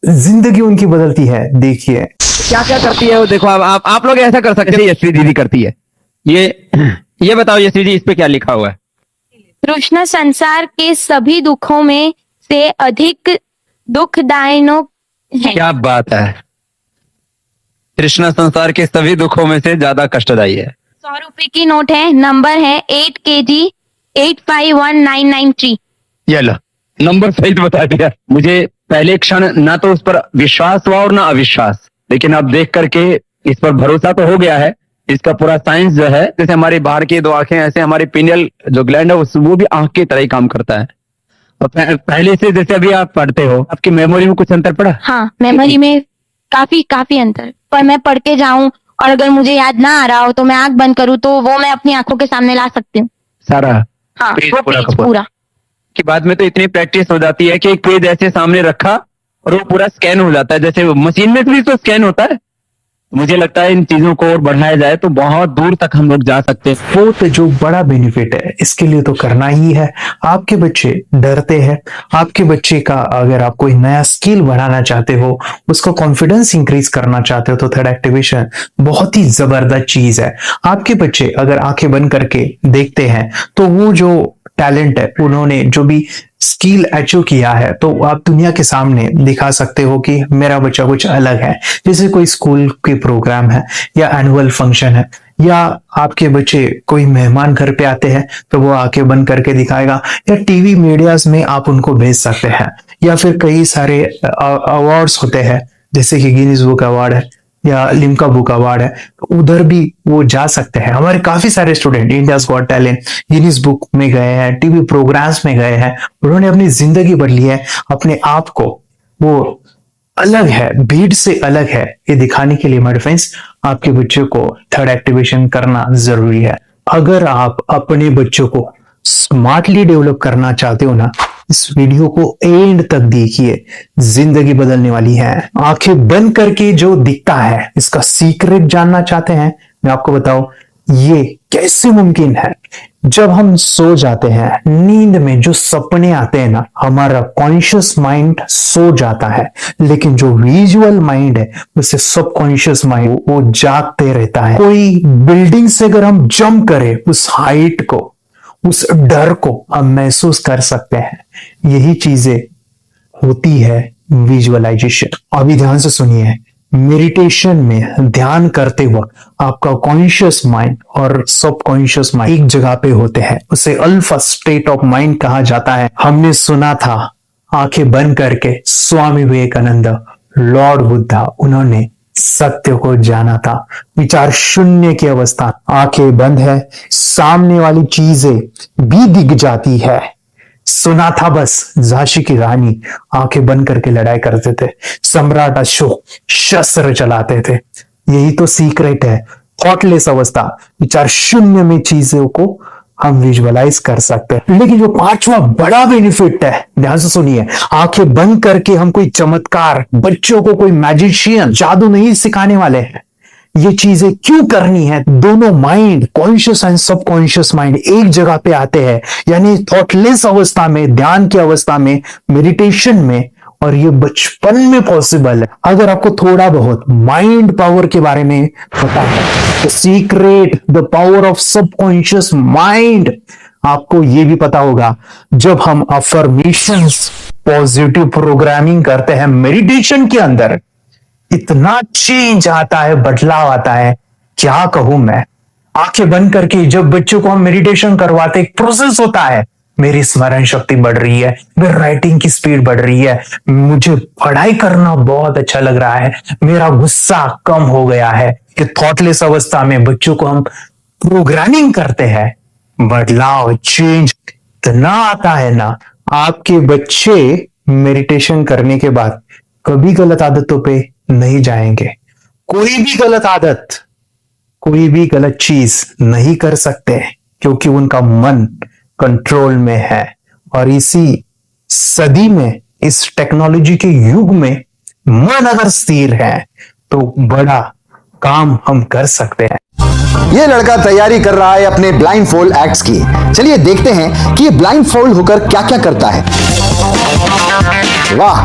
जिंदगी उनकी बदलती है। देखिए क्या क्या करती है वो, देखो आप लोग ऐसा कर सकते हैं, यशवी दीदी करती है। ये बताओ यशवी जी, इस पे क्या लिखा हुआ है? कृष्ण संसार के सभी दुखों में से अधिक दुखदायक है। क्या बात है, कृष्ण संसार के सभी दुखों में से ज्यादा कष्टदायी है। 100 रुपए की नोट है, नंबर है 8 kg 851993। ये लो, नंबर सही तो बता दिया। मुझे पहले क्षण ना तो उस पर विश्वास हुआ और ना अविश्वास, लेकिन अब देख करके इस पर भरोसा तो हो गया है। इसका पूरा साइंस जो है, जैसे हमारी बाहर की 2 आंखें, ऐसे हमारी पिनियल जो ग्लैंड है वो भी आंख की तरह ही काम करता है। और पहले से जैसे अभी आप पढ़ते हो, आपकी मेमोरी में कुछ अंतर पड़ा? हाँ, मेमोरी में काफी अंतर। पर मैं पढ़ के जाऊं और अगर मुझे याद ना आ रहा हो तो मैं आंख बंद करूं तो वो मैं अपनी आंखों के सामने ला सकती हूँ सारा। हाँ, पेज वो पूरा पेज पूरा। कि बाद में तो इतनी प्रैक्टिस हो जाती है कि एक पेज ऐसे सामने रखा और वो पूरा स्कैन हो जाता है, जैसे मशीन में भी तो स्कैन होता है। मुझे लगता है इन चीजों को और बढ़ाया जाए तो बहुत दूर तक हम लोग जा सकते हैं। फोर्थ जो बड़ा बेनिफिट है, इसके लिए तो करना ही है। आपके बच्चे डरते हैं, आपके बच्चे का अगर आप कोई नया स्किल बढ़ाना चाहते हो, उसको कॉन्फिडेंस इंक्रीज करना चाहते हो, तो थर्ड एक्टिवेशन बहुत ही जबरदस्त चीज है। आपके बच्चे अगर आंखें बंद करके देखते हैं तो वो जो टैलेंट है, उन्होंने जो भी स्किल अचीव किया है, तो आप दुनिया के सामने दिखा सकते हो कि मेरा बच्चा कुछ अलग है। जैसे कोई स्कूल के प्रोग्राम है या एनुअल फंक्शन है, या आपके बच्चे कोई मेहमान घर पे आते हैं तो वो आंखें बंद करके दिखाएगा, या टीवी मीडियाज में आप उनको भेज सकते हैं, या फिर कई सारे अवार्ड्स होते हैं जैसे कि गिनीज बुक अवार्ड है या लिम्का बुक अवार्ड है, तो उधर भी वो जा सकते हैं। हमारे काफी सारे student India's got talent, Guinness book में गए हैं, टीवी प्रोग्राम्स में गए हैं, उन्होंने अपनी जिंदगी बदली है, अपने आप को वो अलग है, भीड़ से अलग है, ये दिखाने के लिए मेरे फ्रेंड्स आपके बच्चों को थर्ड एक्टिवेशन करना जरूरी है। अगर आप अपने बच्चों को स्मार्टली डेवलप करना चाहते हो ना, इस वीडियो को एंड तक देखिए, जिंदगी बदलने वाली है। आंखें बंद करके जो दिखता है, इसका सीक्रेट जानना चाहते हैं, मैं आपको बताऊं ये कैसे मुमकिन है। जब हम सो जाते हैं, नींद में जो सपने आते हैं ना, हमारा कॉन्शियस माइंड सो जाता है, लेकिन जो विजुअल माइंड है, उसे सबकॉन्शियस माइंड वो जागते रहता है। कोई बिल्डिंग से अगर हम जंप करें, उस हाइट को, उस डर को हम महसूस कर सकते हैं। यही चीजें होती है विजुअलाइजेशन। अभी ध्यान से सुनिए, मेडिटेशन में ध्यान करते वक्त आपका कॉन्शियस माइंड और सबकॉन्शियस माइंड एक जगह पे होते हैं, उसे अल्फा स्टेट ऑफ माइंड कहा जाता है। हमने सुना था आंखें बंद करके स्वामी विवेकानंद, लॉर्ड बुद्धा, उन्होंने सत्य को जाना था। विचार शून्य की अवस्था, आंखें बंद है, सामने वाली चीजें भी दिख जाती है। सुना था बस, झांसी की रानी आंखें बंद करके लड़ाई करते थे, सम्राट अशोक शस्त्र चलाते थे। यही तो सीक्रेट है, थॉटलेस अवस्था, विचार शून्य में चीजों को हम विजुअलाइज कर सकते हैं। लेकिन जो पांचवा बड़ा बेनिफिट है, ध्यान से सुनिए, आंखें बंद करके हम कोई चमत्कार, बच्चों को कोई मैजिशियन जादू नहीं सिखाने वाले हैं। ये चीजें क्यों करनी है? दोनों mind, conscious and subconscious mind एक जगह पे आते हैं, यानी थॉटलेस अवस्था में, ध्यान की अवस्था में, मेडिटेशन में, और ये बचपन में पॉसिबल है। अगर आपको थोड़ा बहुत माइंड पावर के बारे में पता है, the secret, the power of subconscious mind, आपको ये भी पता होगा जब हम अफर्मेशंस, पॉजिटिव प्रोग्रामिंग करते हैं मेडिटेशन के अंदर, इतना चेंज आता है, बदलाव आता है, क्या कहूं मैं। आंखें बंद करके जब बच्चों को हम मेडिटेशन करवाते, एक प्रोसेस होता है, मेरी स्मरण शक्ति बढ़ रही है, मेरी राइटिंग की स्पीड बढ़ रही है, मुझे पढ़ाई करना बहुत अच्छा लग रहा है, मेरा गुस्सा कम हो गया है। कि थॉटलेस अवस्था में बच्चों को हम प्रोग्रामिंग करते हैं, बदलाव, चेंज इतना आता है ना। आपके बच्चे मेडिटेशन करने के बाद कभी गलत आदतों पे नहीं जाएंगे। कोई भी गलत आदत, कोई भी गलत चीज नहीं कर सकते, क्योंकि उनका मन कंट्रोल में है। और इसी सदी में, इस टेक्नोलॉजी के युग में, मन अगर स्थिर है तो बड़ा काम हम कर सकते हैं। ये लड़का तैयारी कर रहा है अपने ब्लाइंड फोल्ड एक्ट्स की। चलिए देखते हैं कि ये ब्लाइंड फोल्ड होकर क्या क्या करता है। वाह,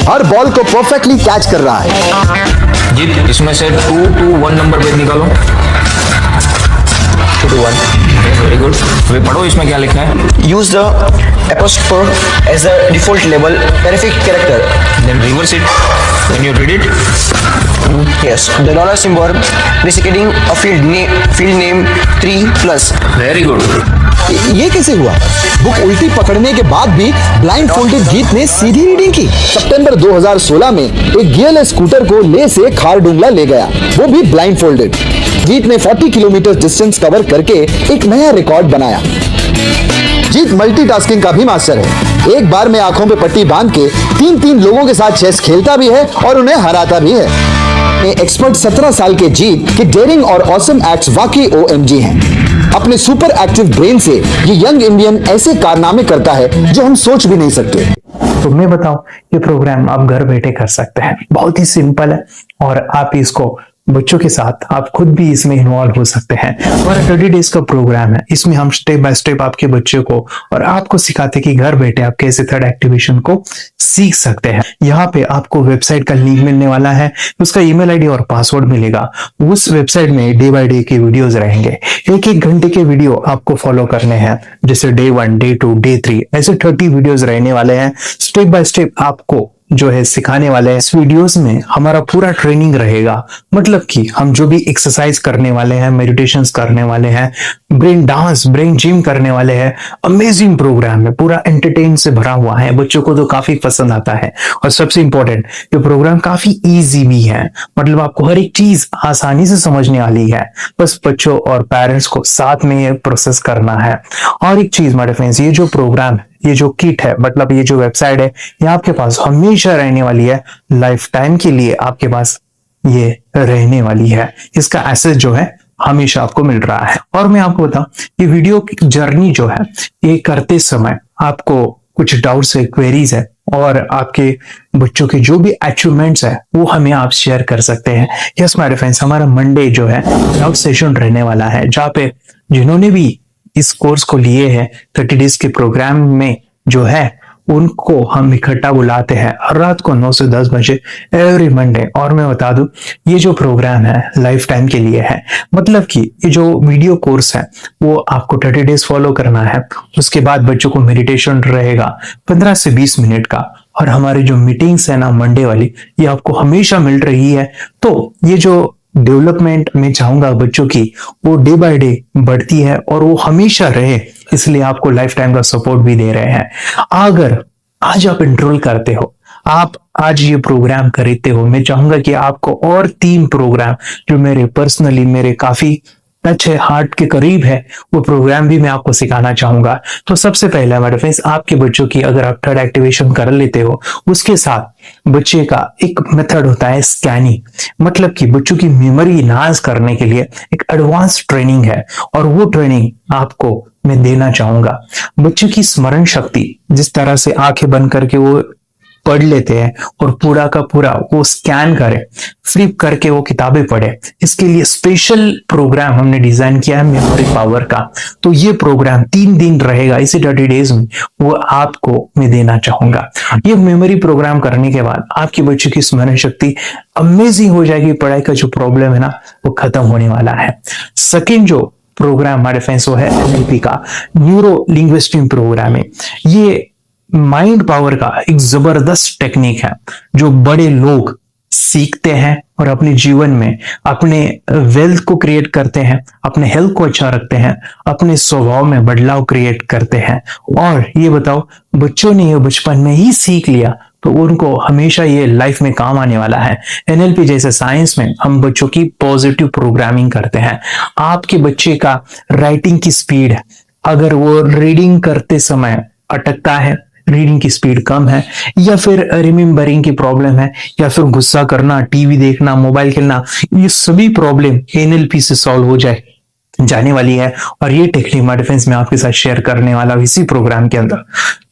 हर बॉल को परफेक्टली कैच कर रहा है। जी, इसमें से 2 to 1 नंबर भेद निकालो। 2 to 1, वेरी गुड। वे पढ़ो, इसमें क्या लिखा है? Use the apostrophe as a default label perfect character. Then reverse it. Can you read it? Yes, the dollar symbol preceding a field name 3+. Very good. ये कैसे हुआ? बुक उल्टी पकड़ने के बाद भी ब्लाइंड फोल्डेड जीत ने सीधी रीडिंग की। सितंबर 2016 में एक गियरलेस स्कूटर को ले से खारडुंगला ले गया, वो भी ब्लाइंड फोल्डेड। जीत ने 40 किलोमीटर डिस्टेंस कवर करके एक नया रिकॉर्ड बनाया। जीत मल्टीटास्किंग का भी मास्टर है। एक बार में आंखों पे पट्टी बांध के 3-3 लोगों के साथ चेस खेलता भी है और उन्हें हराता भी है। एक्सपर्ट 17 साल के जीत के डेयरिंग और ऑसम एक्ट्स वाकई OMG हैं। अपने सुपर एक्टिव ब्रेन से ये यंग इंडियन ऐसे कारनामे करता है जो हम सोच भी नहीं सकते। तो मैं बताऊं, ये प्रोग्राम आप घर बैठे कर सकते हैं, बहुत ही सिंपल है, और आप इसको बच्चों के साथ आप खुद भी इसमें इन्वॉल्व हो सकते हैं। और 30 डेज का प्रोग्राम है, इसमें हम स्टेप बाय स्टेप आपके बच्चे को और आपको सिखाते कि घर बैठे आप कैसे थर्ड एक्टिवेशन को सीख सकते हैं। यहाँ पे आपको वेबसाइट का लिंक मिलने वाला है, उसका ईमेल आईडी और पासवर्ड मिलेगा। उस वेबसाइट में डे बाय डे के वीडियोस रहेंगे, 1-1 घंटे के वीडियो आपको फॉलो करने हैं, जैसे डे 1, डे 2, डे 3, ऐसे 30 वीडियोस रहने वाले हैं। स्टेप बाय स्टेप आपको जो है सिखाने वाले हैं। इस वीडियोस में हमारा पूरा ट्रेनिंग रहेगा, मतलब कि हम जो भी एक्सरसाइज करने वाले हैं, मेडिटेशंस करने वाले हैं, ब्रेन डांस, ब्रेन जिम करने वाले हैं। अमेजिंग प्रोग्राम है, पूरा एंटरटेन से भरा हुआ है, बच्चों को तो काफी पसंद आता है। और सबसे इंपॉर्टेंट, ये प्रोग्राम काफी इजी भी है, मतलब आपको हर एक चीज आसानी से समझने वाली है, बस बच्चों और पेरेंट्स को साथ में ये प्रोसेस करना है। और एक चीज मेरे फ्रेंड्स, ये जो प्रोग्राम है, ये जो किट है, मतलब ये जो वेबसाइट है, ये आपके पास हमेशा रहने वाली है, लाइफ टाइम के लिए आपके पास ये रहने वाली है। इसका एक्सेस जो है हमेशा आपको मिल रहा है। और मैं आपको बताऊं, ये वीडियो की जर्नी जो है, ये करते समय आपको कुछ डाउट्स है, क्वेरीज है, और आपके बच्चों के जो भी अचीवमेंट्स है वो हमें आप शेयर कर सकते हैं। यस माय फ्रेंड्स, हमारा मंडे जो है डाउट सेशन रहने वाला है, जहाँ पे जिन्होंने भी इस कोर्स को लिए हैं 30 डेज के प्रोग्राम में जो है, उनको हम इकट्ठा बुलाते हैं रात को 9 से 10 बजे एवरी मंडे। और मैं बता दूं, ये जो प्रोग्राम है लाइफ टाइम के लिए है, मतलब कि ये जो वीडियो कोर्स है वो आपको 30 डेज फॉलो करना है। उसके बाद बच्चों को मेडिटेशन रहेगा 15 से 20 मिनट का, और हमारी जो मीटिंग्स है ना मंडे वाली, ये आपको हमेशा मिल रही है। तो ये जो डेवलपमेंट मैं चाहूंगा बच्चों की, वो डे बाय डे बढ़ती है और वो हमेशा रहे, इसलिए आपको लाइफ टाइम का सपोर्ट भी दे रहे हैं। अगर आज आप एनरोल करते हो, आप आज ये प्रोग्राम खरीदते हो, मैं चाहूंगा कि आपको और 3 प्रोग्राम जो मेरे पर्सनली मेरे काफी टच है, हार्ट के करीब है, वो प्रोग्राम भी मैं आपको सिखाना चाहूंगा। तो सबसे पहला मेरे फ्रेंड्स, आपके बच्चों की अगर आप थर्ड एक्टिवेशन कर लेते हो, उसके साथ बच्चे का एक मेथड होता है स्कैनिंग, मतलब कि बच्चों की मेमोरी इनहांस करने के लिए एक एडवांस ट्रेनिंग है, और वो ट्रेनिंग आपको मैं देना चाहूंगा। बच्चों की स्मरण शक्ति, जिस तरह से आंखें बंद करके वो पढ़ लेते हैं और पूरा का पूरा वो स्कैन करे, फ्लिप करके वो किताबें पढ़े, इसके लिए स्पेशल प्रोग्राम हमने डिजाइन किया है मेमोरी पावर का। तो ये प्रोग्राम 3 दिन रहेगा, इसी 30 डेज में वो आपको मैं देना चाहूंगा। ये मेमोरी प्रोग्राम करने के बाद आपके बच्चों की स्मरण शक्ति अमेजिंग हो जाएगी। पढ़ाई का जो प्रॉब्लम है ना वो खत्म होने वाला है। सेकेंड जो प्रोग्राम हमारे फ्रेंड्स वो है NLP का, न्यूरो लिंग्विस्टिक प्रोग्राम है। ये माइंड पावर का एक जबरदस्त टेक्निक है जो बड़े लोग सीखते हैं और अपने जीवन में अपने वेल्थ को क्रिएट करते हैं, अपने हेल्थ को अच्छा रखते हैं, अपने स्वभाव में बदलाव क्रिएट करते हैं। और ये बताओ, बच्चों ने ये बचपन में ही सीख लिया तो उनको हमेशा ये लाइफ में काम आने वाला है। NLP जैसे साइंस में हम बच्चों की पॉजिटिव प्रोग्रामिंग करते हैं। आपके बच्चे का राइटिंग की स्पीड, अगर वो रीडिंग करते समय अटकता है, रीडिंग की स्पीड कम है, या फिर रिमेम्बरिंग की प्रॉब्लम है, या फिर गुस्सा करना, टीवी देखना, मोबाइल खेलना, ये सभी प्रॉब्लम NLP से सॉल्व हो जाने वाली है। और ये टेक्निक हमारे फ्रेंड्स में आपके साथ शेयर करने वाला हूं इसी प्रोग्राम के अंदर।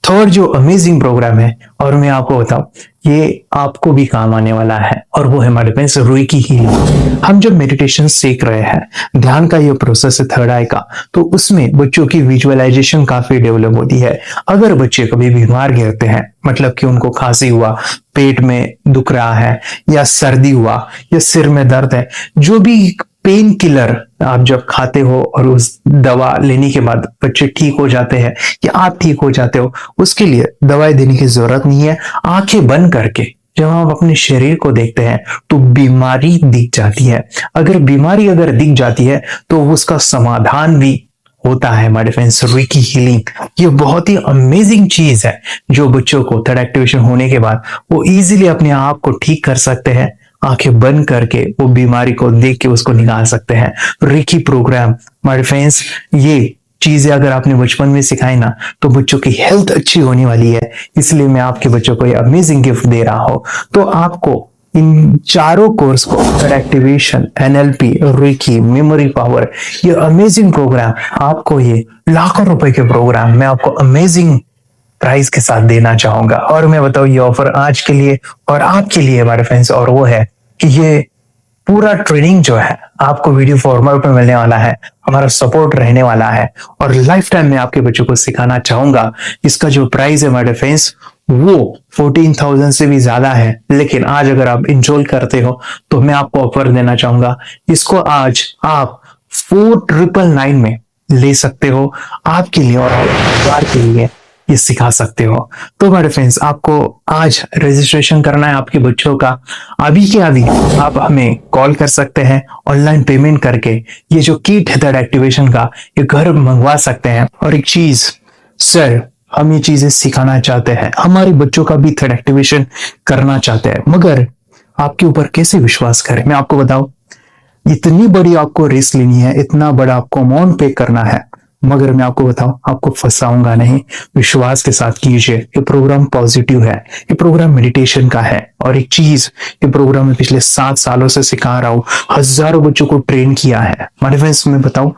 थर्ड जो अमेजिंग प्रोग्राम है, और मैं आपको बताऊं ये आपको भी काम आने वाला है, और वो है हमारे फ्रेंड्स रेकी हीलिंग। हम जब मेडिटेशन सीख रहे हैं, ध्यान का ये प्रोसेस है थर्ड आई का, तो उसमें बच्चों की विजुअलाइजेशन काफी डेवलप होती है। अगर बच्चे कभी बीमार गिरते हैं, मतलब कि उनको खांसी हुआ, पेट में दुख रहा है, या सर्दी हुआ, या सिर में दर्द है, जो भी पेन किलर आप जब खाते हो और उस दवा लेने के बाद बच्चे ठीक हो जाते हैं या आप ठीक हो जाते हो, उसके लिए दवाई देने की जरूरत नहीं है। आंखें बंद करके जब हम अपने शरीर को देखते हैं तो बीमारी दिख जाती है। अगर बीमारी दिख जाती है तो उसका समाधान भी होता है हमारे फ्रेंड्स रेकी हीलिंग। ये बहुत ही अमेजिंग चीज है जो बच्चों को थर्ड एक्टिवेशन होने के बाद वो इजीली अपने आप को ठीक कर सकते हैं। आंखें बंद करके वो बीमारी को देख के उसको निकाल सकते हैं। रेकी प्रोग्राम हमारे फ्रेंड्स, ये चीजें अगर आपने बचपन में सिखाई ना तो बच्चों की हेल्थ अच्छी होने वाली है। इसलिए मैं आपके बच्चों को ये अमेजिंग गिफ्ट दे रहा हूं। तो आपको इन चारों कोर्स को, third activation, NLP, reiki, memory power, ये अमेजिंग प्रोग्राम, आपको ये लाखों रुपए के प्रोग्राम मैं आपको अमेजिंग प्राइस के साथ देना चाहूंगा। और मैं बताऊं ये ऑफर आज के लिए और आपके लिए हमारे फ्रेंड्स, और वो है कि ये पूरा ट्रेनिंग जो है आपको वीडियो फॉर्मेट में मिलने वाला है, हमारा सपोर्ट रहने वाला है, और लाइफ टाइम में आपके बच्चों को सिखाना चाहूंगा। इसका जो प्राइस है हमारे फ्रेंड्स वो 14,000 से भी ज्यादा है, लेकिन आज अगर आप इंजॉय करते हो तो मैं आपको ऑफर देना चाहूंगा। इसको आज आप 4,999 में ले सकते हो, आपके लिए और परिवार के लिए ये सिखा सकते हो। तो हमारे फ्रेंड्स, आपको आज रजिस्ट्रेशन करना है आपके बच्चों का। अभी के अभी आप हमें कॉल कर सकते हैं, ऑनलाइन पेमेंट करके ये जो किट है थर्ड एक्टिवेशन का, ये घर मंगवा सकते हैं। और एक चीज सर, हम ये चीजें सिखाना चाहते हैं, हमारे बच्चों का भी थर्ड एक्टिवेशन करना चाहते हैं, मगर आपके ऊपर कैसे विश्वास करें? मैं आपको बताऊं, इतनी बड़ी आपको रिस्क लेनी है, इतना बड़ा आपको अमाउंट पे करना है, मगर मैं आपको बताऊं आपको फंसाऊंगा नहीं। विश्वास के साथ कीजिए। ये प्रोग्राम पॉजिटिव है, ये प्रोग्राम मेडिटेशन का है। और एक चीज, ये प्रोग्राम मैं पिछले 7 सालों से सिखा रहा हूं, हजारों बच्चों को ट्रेन किया है। हमारे फ्रेंड्स, मैं बताऊं,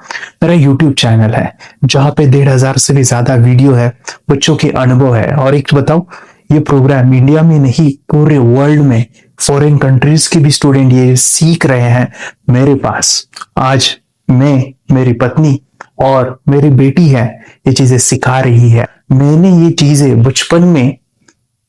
मेरा यूट्यूब चैनल है जहां पे 1,500 से भी ज्यादा वीडियो है, बच्चों के अनुभव है। और एक बताऊं, ये प्रोग्राम इंडिया में नहीं पूरे वर्ल्ड में, फॉरेन कंट्रीज के भी स्टूडेंट ये सीख रहे हैं मेरे पास। आज मैं, मेरी पत्नी और मेरी बेटी है ये चीजें सिखा रही है। मैंने ये चीजें बचपन में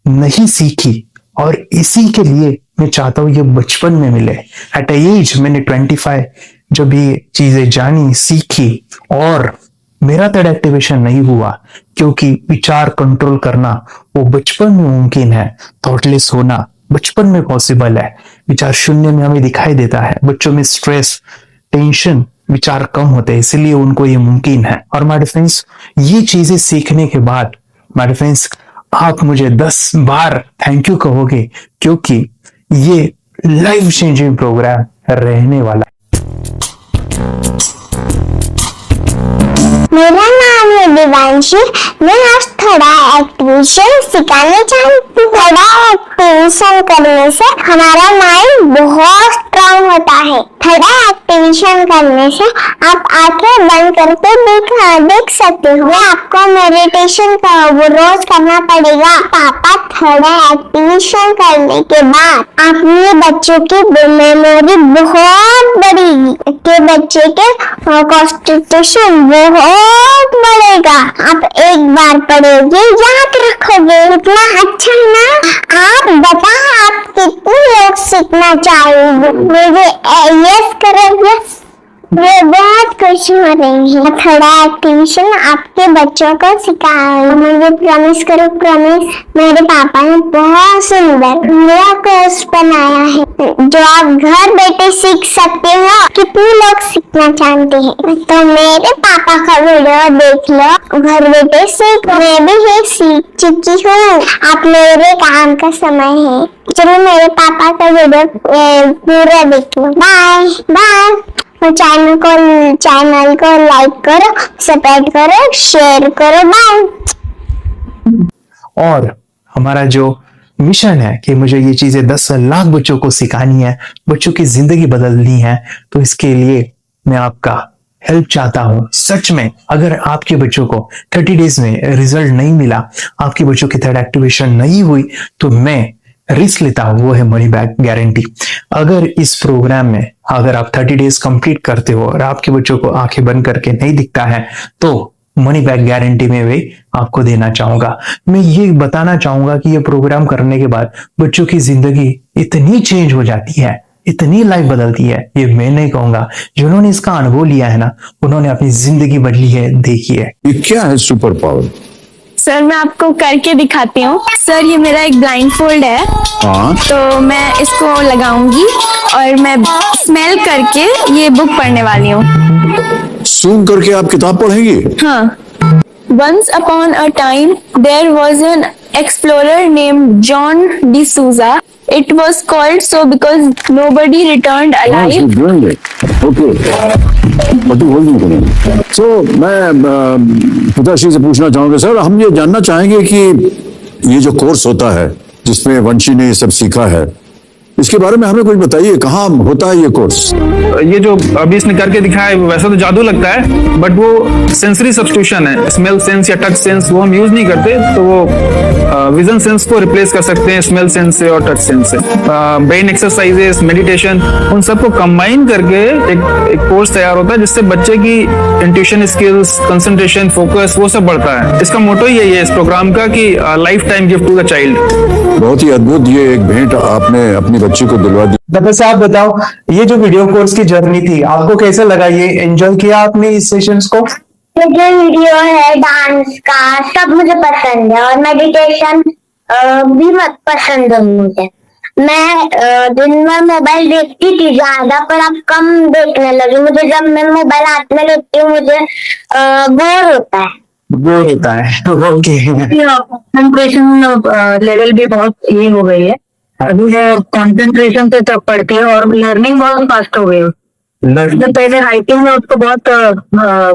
नहीं सीखी और इसी के लिए मैं चाहता हूं ये बचपन में मिले। एट एज मैंने 25 जब ये चीजें जानी, सीखी, और मेरा थर्ड एक्टिवेशन नहीं हुआ क्योंकि विचार कंट्रोल करना वो बचपन में मुमकिन है। थॉटलेस होना बचपन में पॉसिबल है। विचार शून्य में हमें दिखाई देता है। बच्चों में स्ट्रेस, टेंशन, विचार कम होते हैं, इसलिए उनको ये मुमकिन है। और हमारे फ्रेंड्स, ये चीजें सीखने के बाद हमारे फ्रेंड्स, आप मुझे 10 बार थैंक यू कहोगे, क्योंकि ये लाइफ चेंजिंग प्रोग्राम रहने वाला है। मेरा नाम है दिवांशी। मैं आज थोड़ा एक्टिवेशन सिखाने चाहती हूँ। थोड़ा एक्टिवेशन करने से हमारा माइंड बहुत स्ट्रांग होता है। थोड़ा एक्टिवेशन करने से आप आंखें बंद करके देख सकते हो। आपको मेडिटेशन का वो रोज करना पड़ेगा। पापा थोड़ा एक्टिवेशन करने के बाद अपने बच्चों की मेमोरी बहुत बढ़ेगी, के बच्चे के कॉन्सेंट्रेशन बहुत बढ़ेगा। आप एक बार पढ़ोगे याद रखोगे, इतना अच्छा है ना। आप बताओ आप कितने लोग सीखना चाहोगे? मुझे यस करो, यस। वे बहुत खुश हो रही है। थोड़ा एक्टिवेशन आपके बच्चों को सिखाओ। मुझे प्रॉमिस करो, प्रॉमिस। मेरे पापा ने बहुत सुंदर मेरा कोर्स बनाया है जो आप घर बैठे सीख सकते हो। कितने लोग सीखना चाहते हैं तो मेरे पापा का वीडियो देख लो, घर बैठे सीख। मैं भी ये सीख चुकी हूँ। आप मेरे काम का समय है। चलो मेरे पापा का वीडियो पूरा देख लो। Bye bye. चैनल को लाइक करो, सब्सक्राइब करो, शेयर करो। बाय। और हमारा जो मिशन है कि मुझे ये चीजें 10 लाख बच्चों को सिखानी है, बच्चों की जिंदगी बदलनी है, तो इसके लिए मैं आपका हेल्प चाहता हूं। सच में अगर आपके बच्चों को 30 डेज में रिजल्ट नहीं मिला, आपके बच्चों की थर्ड एक्टिवेशन नहीं हुई, तो मैं रिस्क लेता हूं, वो है मनी बैक गारंटी। अगर इस प्रोग्राम में अगर आप 30 डेज कंप्लीट करते हो और आपके बच्चों को आंखें बंद करके नहीं दिखता है, तो मनी बैक गारंटी में भी आपको देना चाहूंगा। मैं ये बताना चाहूंगा कि ये प्रोग्राम करने के बाद बच्चों की जिंदगी इतनी चेंज हो जाती है, इतनी लाइफ बदलती है, ये मैं नहीं कहूंगा। जिन्होंने इसका अनुभव लिया है ना, उन्होंने अपनी जिंदगी बदली है। देखिए ये क्या है सुपर पावर? सर मैं आपको करके दिखाती हूँ। सर ये मेरा एक ब्लाइंड फोल्ड है। हाँ। तो मैं इसको लगाऊंगी और मैं स्मेल करके ये बुक पढ़ने वाली हूँ। सूंघ करके आप किताब पढ़ेंगी? हाँ। Once upon a time, there was an explorer named John D'Souza. It was called so because nobody returned alive. तो मैं पिताश्री से पूछना चाहूंगा, सर हम ये जानना चाहेंगे कि ये जो कोर्स होता है जिसमें वंशी ने ये सब सीखा है, इसके बारे में हमें कुछ बताइए। कहाँ होता है ये कोर्स? ये जो अभी इसने करके दिखाया है वैसा तो जादू लगता है, बट वो सेंसरी सब्स्टिट्यूशन है। स्मेल सेंस या टच सेंस वो हम यूज नहीं करते, तो वो विजन सेंस को रिप्लेस कर सकते हैं स्मेल सेंस से और टच सेंस से। ब्रेन एक्सरसाइजेस, मेडिटेशन, उन सबको कंबाइन करके एक कोर्स तैयार होता है जिससे बच्चे की इंट्यूशन स्किल्स, कंसंट्रेशन, फोकस वो सब बढ़ता है। इसका मोटो यही है इस प्रोग्राम का कि lifetime gift to the child. बहुत ही अद्भुत ये एक भेंट आपने अपनी बच्ची को दिलवा दी। तपस्या साहब बताओ, ये जो वीडियो कोर्स की जर्नी थी आपको कैसे लगा? ये एंजॉय किया आपने इस सेशंस को? ये जो वीडियो है डांस का सब मुझे पसंद है और मेडिटेशन भी पसंद है मुझे। मैं दिन में मोबाइल देखती थी ज्यादा, पर अब कम देखने लगी। मुझे जब मैं मोबाइल हाथ में लेती हूँ मुझे बोर होता है। कंसंट्रेशन लेवल भी बहुत ये हो गई है। अभी कंसंट्रेशन से तब पढ़ती है और लर्निंग बहुत फास्ट हो गई है। तो पहले राइटिंग में उसको बहुत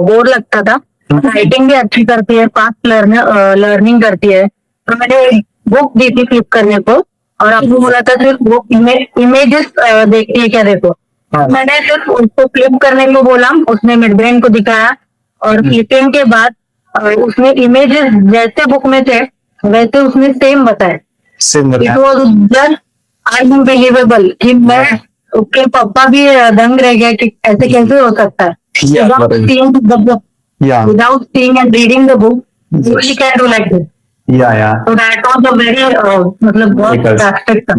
बोर लगता था। राइटिंग भी अच्छी करती है, फास्ट लर्निंग करती है। तो मैंने बुक दी थी फ्लिप करने को और आपको बोला था सिर्फ वो इमेजेस देखती है क्या, देखो। मैंने सिर्फ उसको फ्लिप करने को बोला, उसने मिड ब्रेन को दिखाया और फ्लिपिंग के बाद उसने इमेजेस जैसे बुक में थे वैसे उसने सेम बताया। इट वॉज जस्ट अनबिलीवेबल कि मैं उसके पापा भी दंग रह गया कि ऐसे कैसे हो सकता है। Without seeing and reading the book we can do like this. So that was a very मतलब बहुत ड्रास्टिक था।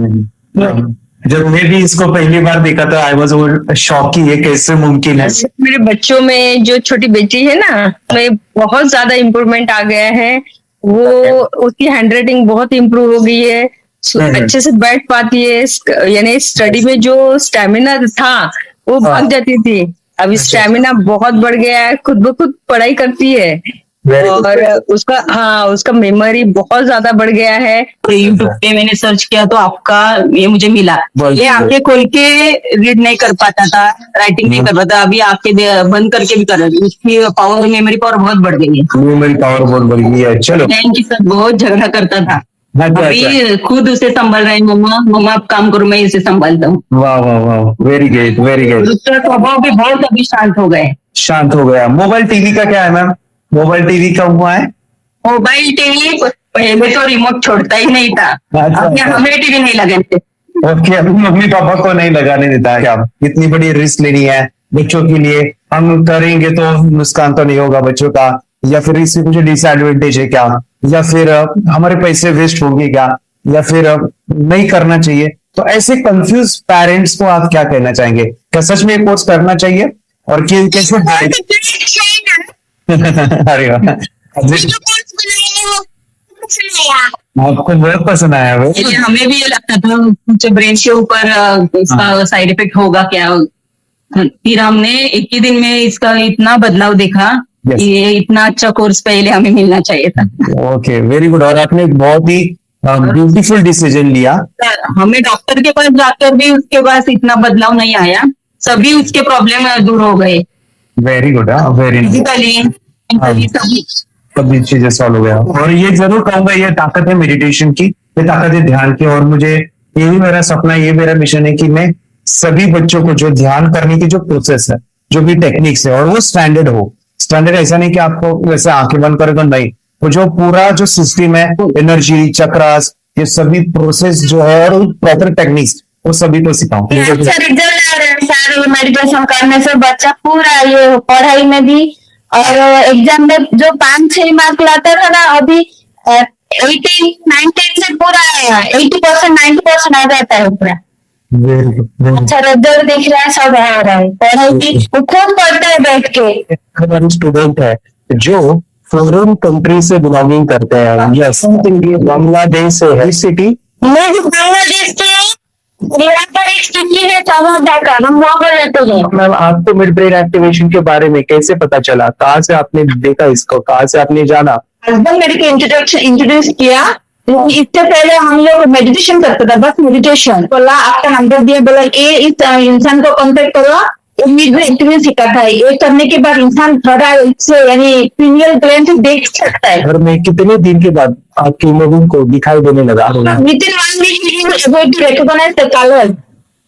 जब मैं भी इसको पहली बार देखा था आई वाज शॉक कि ये कैसे मुमकिन है। मेरे बच्चों में जो छोटी बेटी है ना, में बहुत ज्यादा इम्प्रूवमेंट आ गया है। वो उसकी हैंडराइटिंग बहुत इम्प्रूव हो गई है, अच्छे से बैठ पाती है। यानी स्टडी में जो स्टेमिना था वो भाग जाती थी, अभी स्टेमिना बहुत बढ़ गया है, खुद ब खुद पढ़ाई करती है और उसका मेमोरी बहुत ज्यादा बढ़ गया है। यूट्यूब पे मैंने सर्च किया तो आपका ये मुझे मिला। ये आंखें खोल के रीड नहीं कर पाता था, राइटिंग नहीं कर पाता, अभी आंखें बंद करके भी कर रही है। उसकी पावर, मेमोरी पावर बहुत बढ़ गई है। मेमोरी पावर बहुत बढ़ गई है। चलो थैंक यू सर। बहुत झगड़ा करता था, अभी खुद उसे संभाल रहे हैं। मम्मा मम्मा आप काम करो, मैं इसे संभालता हूँ। वाह वाह वाह, वेरी गुड वेरी गुड। उसका स्वभाव भी बहुत अभी शांत हो गए। शांत हो गया। मोबाइल टीवी का क्या है मैम? मोबाइल टीवी का हुआ है? मोबाइल टीवी पहले तो रिमोट छोड़ता ही नहीं था। अब यहाँ हमें टीवी नहीं लगाते। ओके, अभी मम्मी पापा को नहीं लगाने देता है। क्या इतनी बड़ी रिस्क लेनी है बच्चों के लिए? हम करेंगे तो नुकसान तो नहीं होगा बच्चों का, या फिर इससे कुछ डिसएडवांटेज है क्या, या फिर हमारे पैसे वेस्ट होंगे क्या, या फिर नहीं करना चाहिए? तो ऐसे कंफ्यूज पेरेंट्स को आप क्या कहना चाहेंगे? क्या सच में कोर्स करना चाहिए और कैसे? अरे वाह, आपको बहुत पसंद आया वो। हमें भी ये लगता था कुछ ब्रेन के ऊपर इसका साइड इफेक्ट होगा क्या। फिर हमने एक ही दिन में इसका इतना बदलाव देखा। ये इतना अच्छा कोर्स पहले हमें मिलना चाहिए था। Okay, very good. और आपने बहुत ही ब्यूटीफुल डिसीजन लिया। हमें डॉक्टर के पास जाकर भी उसके पास इतना बदलाव नहीं आया। सभी उसके प्रॉब्लम दूर हो गए। वेरी गुड, वेरी फिजिकली सभी चीजें सॉल्व हो गया। और ये जरूर कहूंगा, ये ताकत है मेडिटेशन की, ये ताकत है ध्यान की। और मुझे यही मेरा सपना, ये मेरा मिशन है कि मैं सभी बच्चों को जो ध्यान करने की जो प्रोसेस है, जो भी टेक्निक्स है, और वो स्टैंडर्ड हो। स्टैंडर्ड ऐसा नहीं कि आपको वैसे आंखें बंद करे तो नहीं, वो जो पूरा जो सिस्टम है, एनर्जी चक्रास, ये सभी प्रोसेस जो है और प्रॉपर टेक्निक्स, वो सभी को सिखाऊं। मेडिटेशन करने से बच्चा पूरा ये पढ़ाई में भी और एग्जाम में जो 5-6 मार्क लाता था ना, अभी 18-19 से पूरा 80% 90% आ जाता है पूरा। अच्छा रिजल्ट दिख रहा है, सब आ रहा है। पढ़ाई की वो खुद पढ़ता है बैठ के। हमारे स्टूडेंट है जो फॉरेन कंट्री से बिलोंगिंग करते हैं, यस, बांग्लादेश से है सिटी। मैं बांग्लादेश के यहाँ पर एक सिटी है चावड़ा, हम वहाँ पर रहते हैं। मैम, आपको मिड ब्रेन एक्टिवेशन के बारे में कैसे पता चला? कहाँ से आपने देखा इसको? कहाँ से आपने जाना? हस्बैंड मेरे को इंट्रोड्यूस किया। इससे पहले हम लोग मेडिटेशन करते थे, बस मेडिटेशन। बोला आपका नंबर दिया, बोला ये इस इंसान को कांटेक्ट करो, एक्टिवेशन सिखाता है। ये करने के बाद इंसान थोड़ा इससे यानी पिनियल ग्लैंड से देख सकता है। घर में कितने दिन के बाद आपके इमेजिंग को दिखाई देने लगा? Within 1 week you are able to recognize the colors,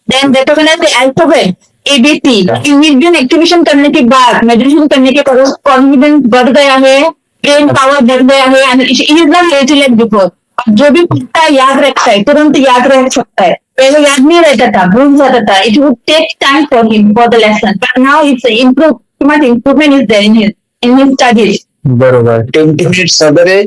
then recognize the alphabet ABC। Imaging activation करने के बाद, मेडिटेशन करने के बाद कॉन्फिडेंस बढ़ गया है, ब्रेन पावर बढ़ गया है, and it is not lazy like before. जो भी पढ़ता है याद रखता है, तुरंत याद रख सकता है। पहले याद नहीं रहता था, भूल जाता था। It would take time for him for the lesson, but now its improvement is there in his studies. बरोबर। 20 मिनट सवेरे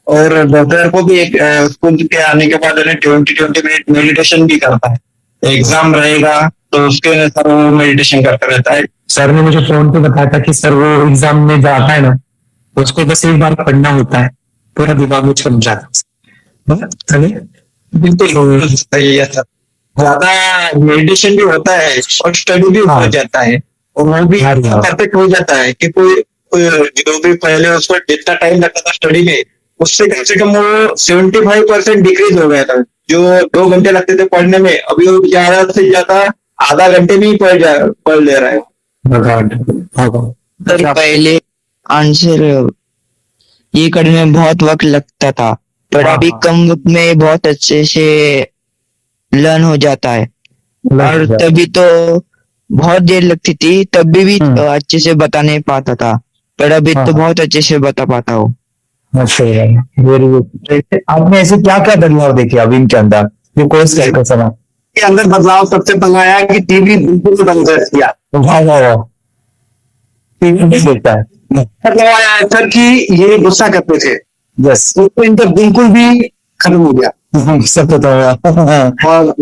और दोपहर को भी एक स्कूल के आने के बाद 20 मिनट मेडिटेशन भी करता है। एग्जाम रहेगा तो उसके अनुसार वो मेडिटेशन करता रहता है। सर ने मुझे फोन पे बताया था कि सर वो एग्जाम में जाता है ना, उसको बस एक बार पढ़ना होता है, पूरा दिमाग में छप जाता है। बिल्कुल सही है सर। ज्यादा मेडिटेशन भी होता है और स्टडी भी हो जाता है, और वो भी परफेक्ट हो जाता है कि कोई जो भी पहले उसको जितना टाइम लगता था स्टडी में, उससे कम से कम वो 75% डिक्रीज हो गया था। जो 2 घंटे लगते थे पढ़ने में, अभी वो ज्यादा से ज्यादा आधा घंटे में ही पढ़ ले रहा है। सर पहले आंसर ये करने में बहुत वक्त लगता था, पर अभी कम वक्त में बहुत अच्छे से लर्न हो जाता है। और तभी तो बहुत देर लगती थी, तब भी अच्छे से बता नहीं पाता था, पर अभी तो बहुत अच्छे से बता पाता हूँ। अच्छा, वेरी गुड। आपने ऐसे क्या क्या बदलाव देखे अभी इनके अंदर जो कोर्स करते समय? के अंदर बदलाव सबसे पहले आया कि टीवी बिल्कुल बंद कर दिया। टीवी नहीं देखता है। सर कि ये गुस्सा करते थे, यस, उसको इनका बिल्कुल भी खत्म हो गया। सब बताया। और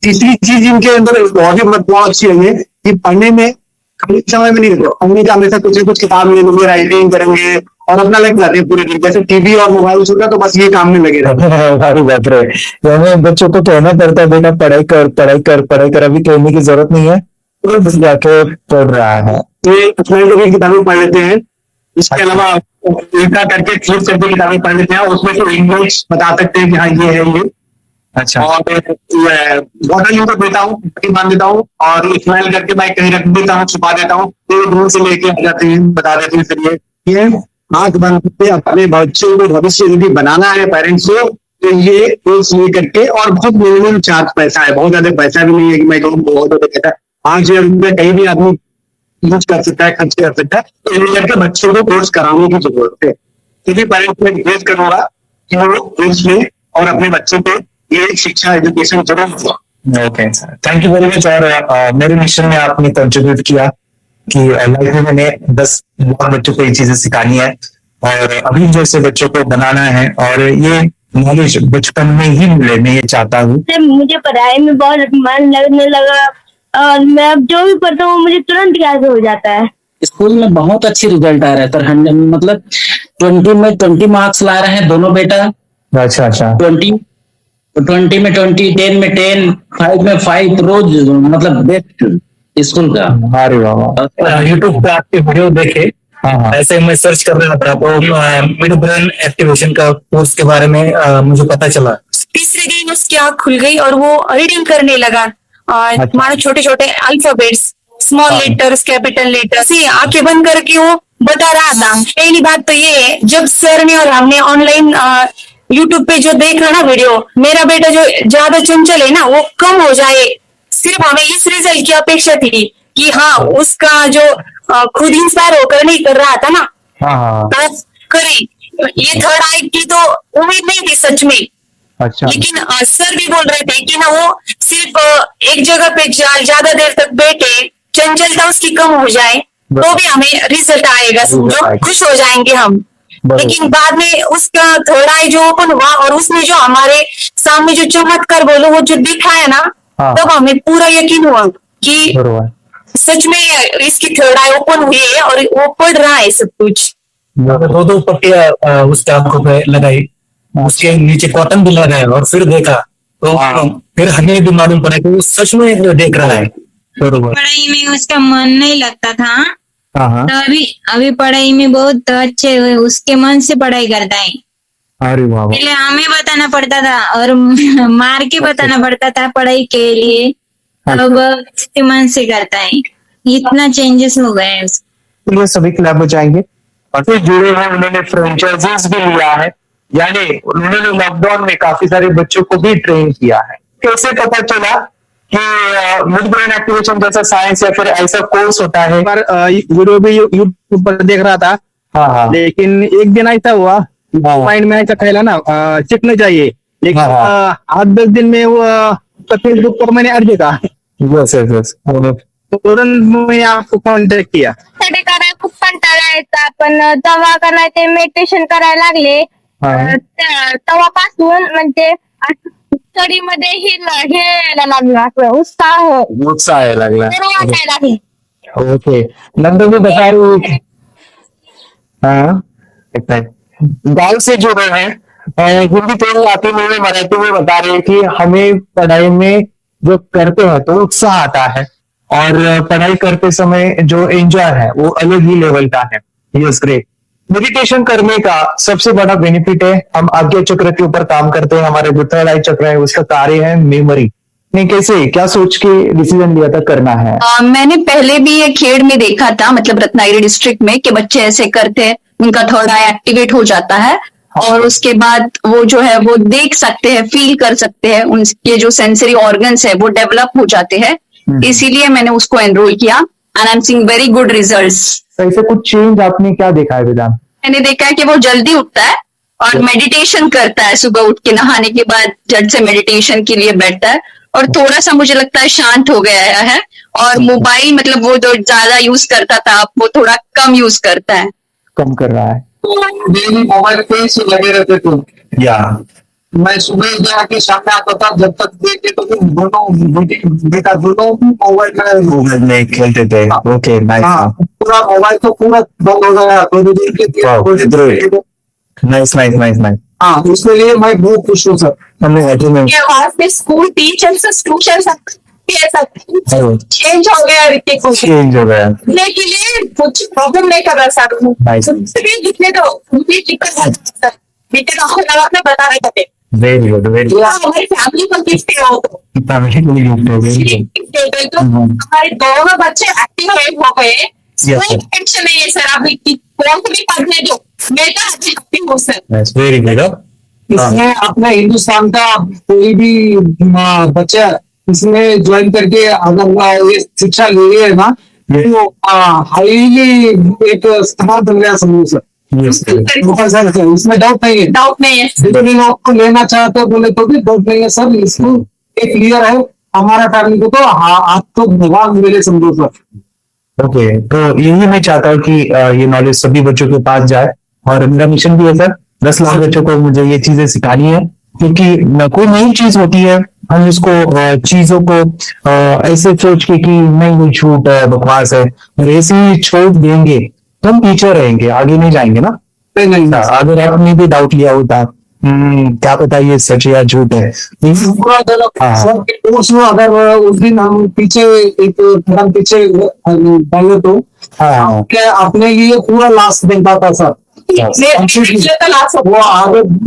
तीसरी चीज इनके अंदर बहुत ही बदलाव अच्छी है कि पढ़ने में खाली समय में नहीं देखो, पढ़ने का हमेशा कुछ न कुछ किताब ले लेंगे, राइटिंग करेंगे और अपना लग जाते हैं पूरे दिन। जैसे टीवी और मोबाइल छूटा तो बस ये काम में लगे रहते हैं। बच्चों को कहना पड़ता है बेटा पढ़ाई कर पढ़ाई कर पढ़ाई कर, अभी कहने की जरूरत नहीं है, तो बस जाके पढ़ रहा है। ये की किताबें पढ़ लेते हैं, इसके अलावा उल्टा करके फ्लिप करके किताबें पढ़ लेते हैं, उसमें तो इंग्लिश बता सकते हैं कि हाँ ये है ये। अच्छा। और बॉटल यूं कर देता हूँ, बांध देता हूँ और स्माइल करके मैं कहीं रख देता हूँ, छुपा देता हूँ, तो दूर से लेके आ जाते हैं, बता देते हैं। फिर ये आंख बंद करके अपने बच्चों को भविष्य यदि बनाना है पेरेंट्स को, तो ये कोर्स ये करके, और बहुत मिनिमम चार्ज पैसा है, बहुत ज्यादा पैसा भी नहीं है कि मैं कहूँ बहुत ज्यादा पैसा, 5,000 रुपये कहीं भी आदमी यूज कर सकता है, खर्च कर सकता है। तो ये करके बच्चों को कोर्स कराने की जरूरत है। सभी पेरेंट्स में रिक्वेस्ट करूंगा कि वो कोर्स लें और अपने बच्चों को ये शिक्षा एजुकेशन जरूर दें। Okay sir, thank you very much. और मेरे मिशन में आपने कंट्रीब्यूट किया कि लाइफ में मैंने 10 लाख बच्चों को ये चीजें सिखानी है और अभी जैसे बच्चों को बनाना है, और ये नॉलेज बचपन में ही मिले, मैं ये चाहता हूँ। मुझे पढ़ाई में बहुत मन लगने लगा और मैं अब जो भी पढ़ता हूँ मुझे तुरंत याद हो जाता है। स्कूल में बहुत अच्छी रिजल्ट आ रहा है सर, 100 मतलब 20 में 20 मार्क्स ला रहे हैं दोनों बेटा। अच्छा 20 में 20, 10 में 10, 5 में 5, रोज मतलब बेस्ट स्कूल का। अरे वाह, यूट्यूब पे आपके वीडियो देखे, ऐसे मैं सर्च कर रहा था तो मिड ब्रेन एक्टिवेशन का कोर्स के बारे में मुझे पता चला। तीसरे दिन उसकी आँख खुल गई और वो रीडिंग करने लगा, और मानो छोटे छोटे alphabets, small letters, capital letters, आंखें बंद करके वो बता रहा था। पहली बात तो ये, जब सर ने और हमने ऑनलाइन यूट्यूब पे जो देख रहा ना वीडियो, मेरा बेटा जो ज्यादा चंचल है ना वो कम हो जाए, सिर्फ हमें इस रिजल्ट की अपेक्षा थी कि हाँ उसका जो खुद इंस्पायर होकर नहीं कर रहा था ना, तो करी। ये थर्ड आई की तो उम्मीद नहीं थी सच में। अच्छा। लेकिन सर भी बोल रहे थे कि ना वो सिर्फ एक जगह पे ज्यादा देर तक बैठे, चंचलता उसकी कम हो जाए तो भी हमें रिजल्ट आएगा, समझो खुश हो जाएंगे हम। लेकिन बाद में उसका थर्ड आई जो ओपन हुआ और उसने जो हमारे सामने जो चमत्कार बोलो वो जो दिखाया ना, तब हमें पूरा यकीन हुआ कि सच में इसकी थर्ड आई ओपन हुई है और वो पढ़ रहा है सब कुछ। 2 पट्टियां उसके आंखों पे लगाई, उसके नीचे कॉटन भी लगाया और फिर देखा तो फिर हमें भी मालूम पड़ा कि वो सच में देख रहा है। पढ़ाई में उसका मन नहीं लगता था, तो अभी पढ़ाई में बहुत अच्छे उसके मन से पढ़ाई करता है। अरे वाह। पहले हमें बताना पड़ता था और मार के बताना पड़ता था पढ़ाई के लिए, अब उसके मन से करता है। इतना चेंजेस हो गए हैं। ये सभी क्लब हो जाएंगे और फिर जुड़े हैं, उन्होंने फ्रेंचाइजीज भी लिया है, यानी उन्होंने लॉकडाउन में काफी सारे बच्चों को भी ट्रेन किया है। कैसे पता चला कि मिड ब्रेन एक्टिवेशन जैसा साइंस या फिर ऐसा कोर्स होता है? पर वीडियो भी यूट्यूब पर देख रहा था, लेकिन एक दिन ऐसा हुआ माइंड में ऐसा ख्याल ना चिपना चाहिए, लेकिन 8-10 दिन में वो फेसबुक पर मैंने अर्ज देखा, तो तुरंत मैंने आपको कॉन्टॅक्ट किया। स्टडी करायला खूप कंटाळा यायचा, पण तेव्हा करायला ते मेडिटेशन करायला लागले, तेव्हापासून म्हणजे स्टडी मध्ये हे यायला लागलं, उत्साह यायला लागला। वाटायला लागले। ओके, नंतर भी बता रही हूँ, गाँव से जुड़े हैं, हिंदी तो आती में मराठी में बता रहे हैं कि हमें पढ़ाई में जो करते हैं तो उत्साह आता है और पढ़ाई करते समय जो एंजॉय है वो अलग ही लेवल का है। Yes, great. मेडिटेशन करने का सबसे बड़ा बेनिफिट है, हम आज्ञा चक्र के ऊपर काम करते हैं, हमारे जो थर्ड आई चक्र है उसका कार्य है मेमोरी। नहीं, कैसे क्या सोच के डिसीजन लिया था करना है? मैंने पहले भी ये खेड़ में देखा था, मतलब रत्नागिरी डिस्ट्रिक्ट में, कि बच्चे ऐसे करते हैं, उनका थर्ड आई एक्टिवेट हो जाता है और उसके बाद वो जो है वो देख सकते हैं, फील कर सकते हैं, उनके जो सेंसरी ऑर्गन्स है वो डेवलप हो जाते हैं। इसीलिए मैंने उसको एनरोल किया and I am seeing very good results. ऐसे कुछ चेंज आपने क्या देखा है वेदांत? मैंने देखा है कि वो जल्दी उठता है और मेडिटेशन करता है, सुबह उठ के नहाने के बाद झट से मेडिटेशन के लिए बैठता है और थोड़ा सा मुझे लगता है शांत हो गया है, और मोबाइल मतलब वो जो ज्यादा यूज करता था वो थोड़ा कम यूज करता है, कम कर रहा है। मोबाइल पे ही लगे रहते थे, या मैं सुबह जाके सामने आता था, जब तक देखे तो दोनों बेटा दोनों मोबाइल में खेलते थे। Okay, nice. पूरा मोबाइल तो पूरा बंद हो गया, नाइस नाइस नाइस नाइस। हाँ, उसके लिए मैं बहुत खुश हूँ सर। हमने स्कूल टीचर्स ट्यूशन चेंज हो गया, ऋतिक को चेंज हो गया के लिए कुछ प्रॉब्लम नहीं कर रहा सर, लिखने तो बता रहे थे। Very good, very good. हमारी फैमिली को लिखते हो तो हमारे दोनों बच्चे एक्टिव हो गए कोई टेंशन नहीं है सर, आप कौन सी भी पढ़ने दो, मैं तो अच्छी हैप्पी हूँ सर। Very good. इसमें अपना हिंदुस्तान का कोई भी बच्चा इसमें ज्वाइन करके अगर ये शिक्षा ले रही है ना, तो हाईली एक स्थान बन गया समूह सर। इसमें डाउट नहीं है, डाउट नहीं है। जितने आपको लेना चाहते हो बोले तो भी डाउट नहीं है सर, इसमें एक क्लियर है हमारा फैमिली को, तो आप तो भगवान मिले समझो सर। ओके, तो यही मैं चाहता हूँ कि ये नॉलेज सभी बच्चों के पास जाए, और मेरा मिशन भी है सर 10 लाख बच्चों को मुझे ये चीजें सिखानी है, क्योंकि कोई नई चीज होती है हम इसको चीजों को ऐसे सोच के कि नहीं वो झूठ है बकवास है, और ऐसे ही छोड़ देंगे तो हम पीछे रहेंगे, आगे नहीं जाएंगे ना। नहीं, अगर आपने भी डाउट लिया होता क्या पता ये सच या झूठ है, कोर्स में अगर उस दिन हम पीछे एक कदम पीछे डाले तो क्या अपने लिए पूरा लास्ट दिन था सर। वो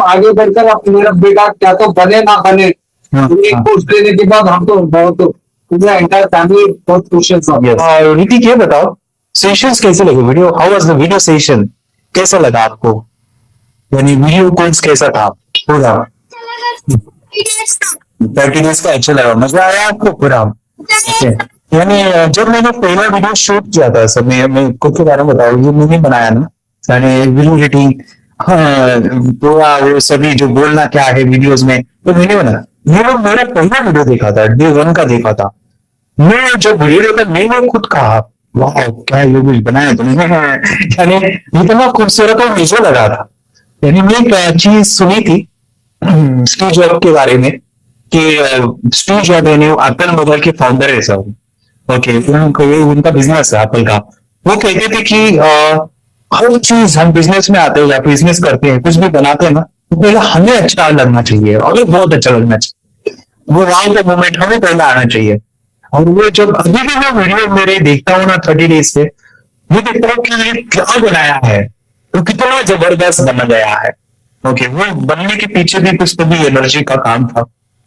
आगे बढ़कर अब मेरा बेटा क्या तो बने ना बने, एक कोर्स लेने के बाद हम तो बहुत पूरा एंटायर फैमिली बहुत खुश है सर। रीति क्या बताओ, सेशंस कैसे लगे, video how was the video session, कैसा लगा आपको, यानी वीडियो कोर्स कैसा था पूरा? 30 डेज का अच्छा लगा, मजा आया आपको पूरा? यानी जब मैंने पहला वीडियो शूट किया था सर, मैं खुद के बारे में बताऊँ, ये मैंने बनाया ना वीडियो एडिटिंग, पूरा वो सभी जो बोलना क्या है वीडियोस में, तो मैंने बनाया। मेरा पहला वीडियो देखा था, डे 1 का देखा था, मैं जब वीडियो देखा मैंने खुद कहा वाह क्या ये कुछ बनाया तुमने, यानी इतना खूबसूरत और मुझे लगा था। यानी मैं एक चीज सुनी थी स्टीव जॉब के बारे में कि स्टीव जॉब यानी एप्पल मोबाइल के फाउंडर है सर, ओके, उनका बिजनेस है एप्पल का। वो कहते थे कि हर चीज हम बिजनेस में आते हैं या बिजनेस करते हैं, कुछ भी बनाते हैं ना, तो पहले हमें अच्छा लगना चाहिए और बहुत अच्छा लगना चाहिए, वो राउंड द मोमेंट हमें पहले आना चाहिए। और वो जब अभी भी मैं वीडियो मेरे देखता हूँ ना 30 डेज से, मैं देखता हूँ कि ये क्या बनाया है, तो कितना जबरदस्त बना गया है। ओके, वो बनने के पीछे भी कुछ तो भी एनर्जी का काम था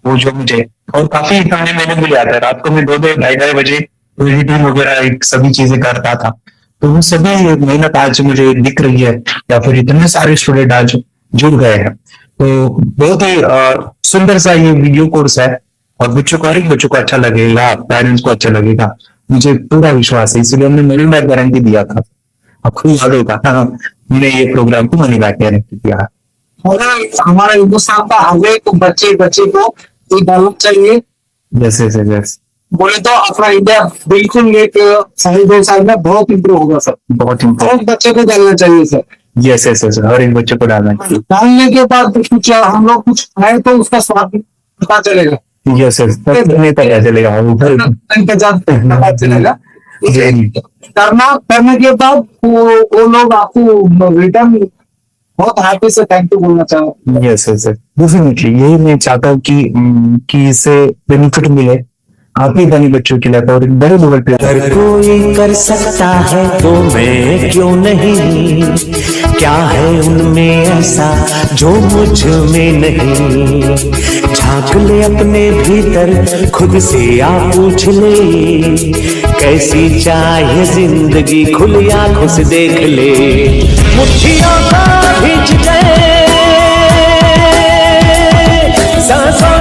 वो जो मुझे, और काफी इतने मैंने भी लिया था, रात को मैं 2 ढाई बजे एडिटिंग वगैरह एक सभी चीजें करता था, तो वो सभी मेहनत आज मुझे दिख रही है, या फिर इतने सारे स्टूडेंट आज जुड़ गए हैं। तो बहुत ही सुंदर सा ये वीडियो कोर्स है, और बच्चों को अच्छा लगेगा, पेरेंट्स को अच्छा लगेगा, मुझे पूरा विश्वास है, इसलिए हमने मनी बैक गारंटी दिया था, आपको याद होगा हमने ये प्रोग्राम को मनी बैक गारंटी दिया। और हमारा हिंदुस्तान का हर एक बच्चे को ये डालना चाहिए, जैसे बोले तो अपना इंडिया बिल्कुल एक साल 2 साल में बहुत इम्प्रूव होगा सर, बहुत बच्चे को डालना चाहिए सर। यस हर एक बच्चे को डालना चाहिए, डालने के बाद कुछ हम लोग कुछ खाए तो उसका स्वाद पता चलेगा। यस पता चलेगा, पता चलेगा। करने के बाद वो लोग आपको रिटर्न बहुत हैप्पी से थैंक यू बोलना चाहूँ। यस डेफिनेटली यही मैं चाहता हूँ कि इससे बेनिफिट मिले आप ही बनी बच्चों के लिए, और एक बड़े लेवल पे अगर कोई कर सकता है तो मैं क्यों नहीं, क्या है उनमें ऐसा जो मुझ में नहीं, झांक ले अपने भीतर खुद से आप पूछ ले, कैसी चाहे जिंदगी खुली आंखों से देख ले, मुट्ठियों को खींच ले सांसों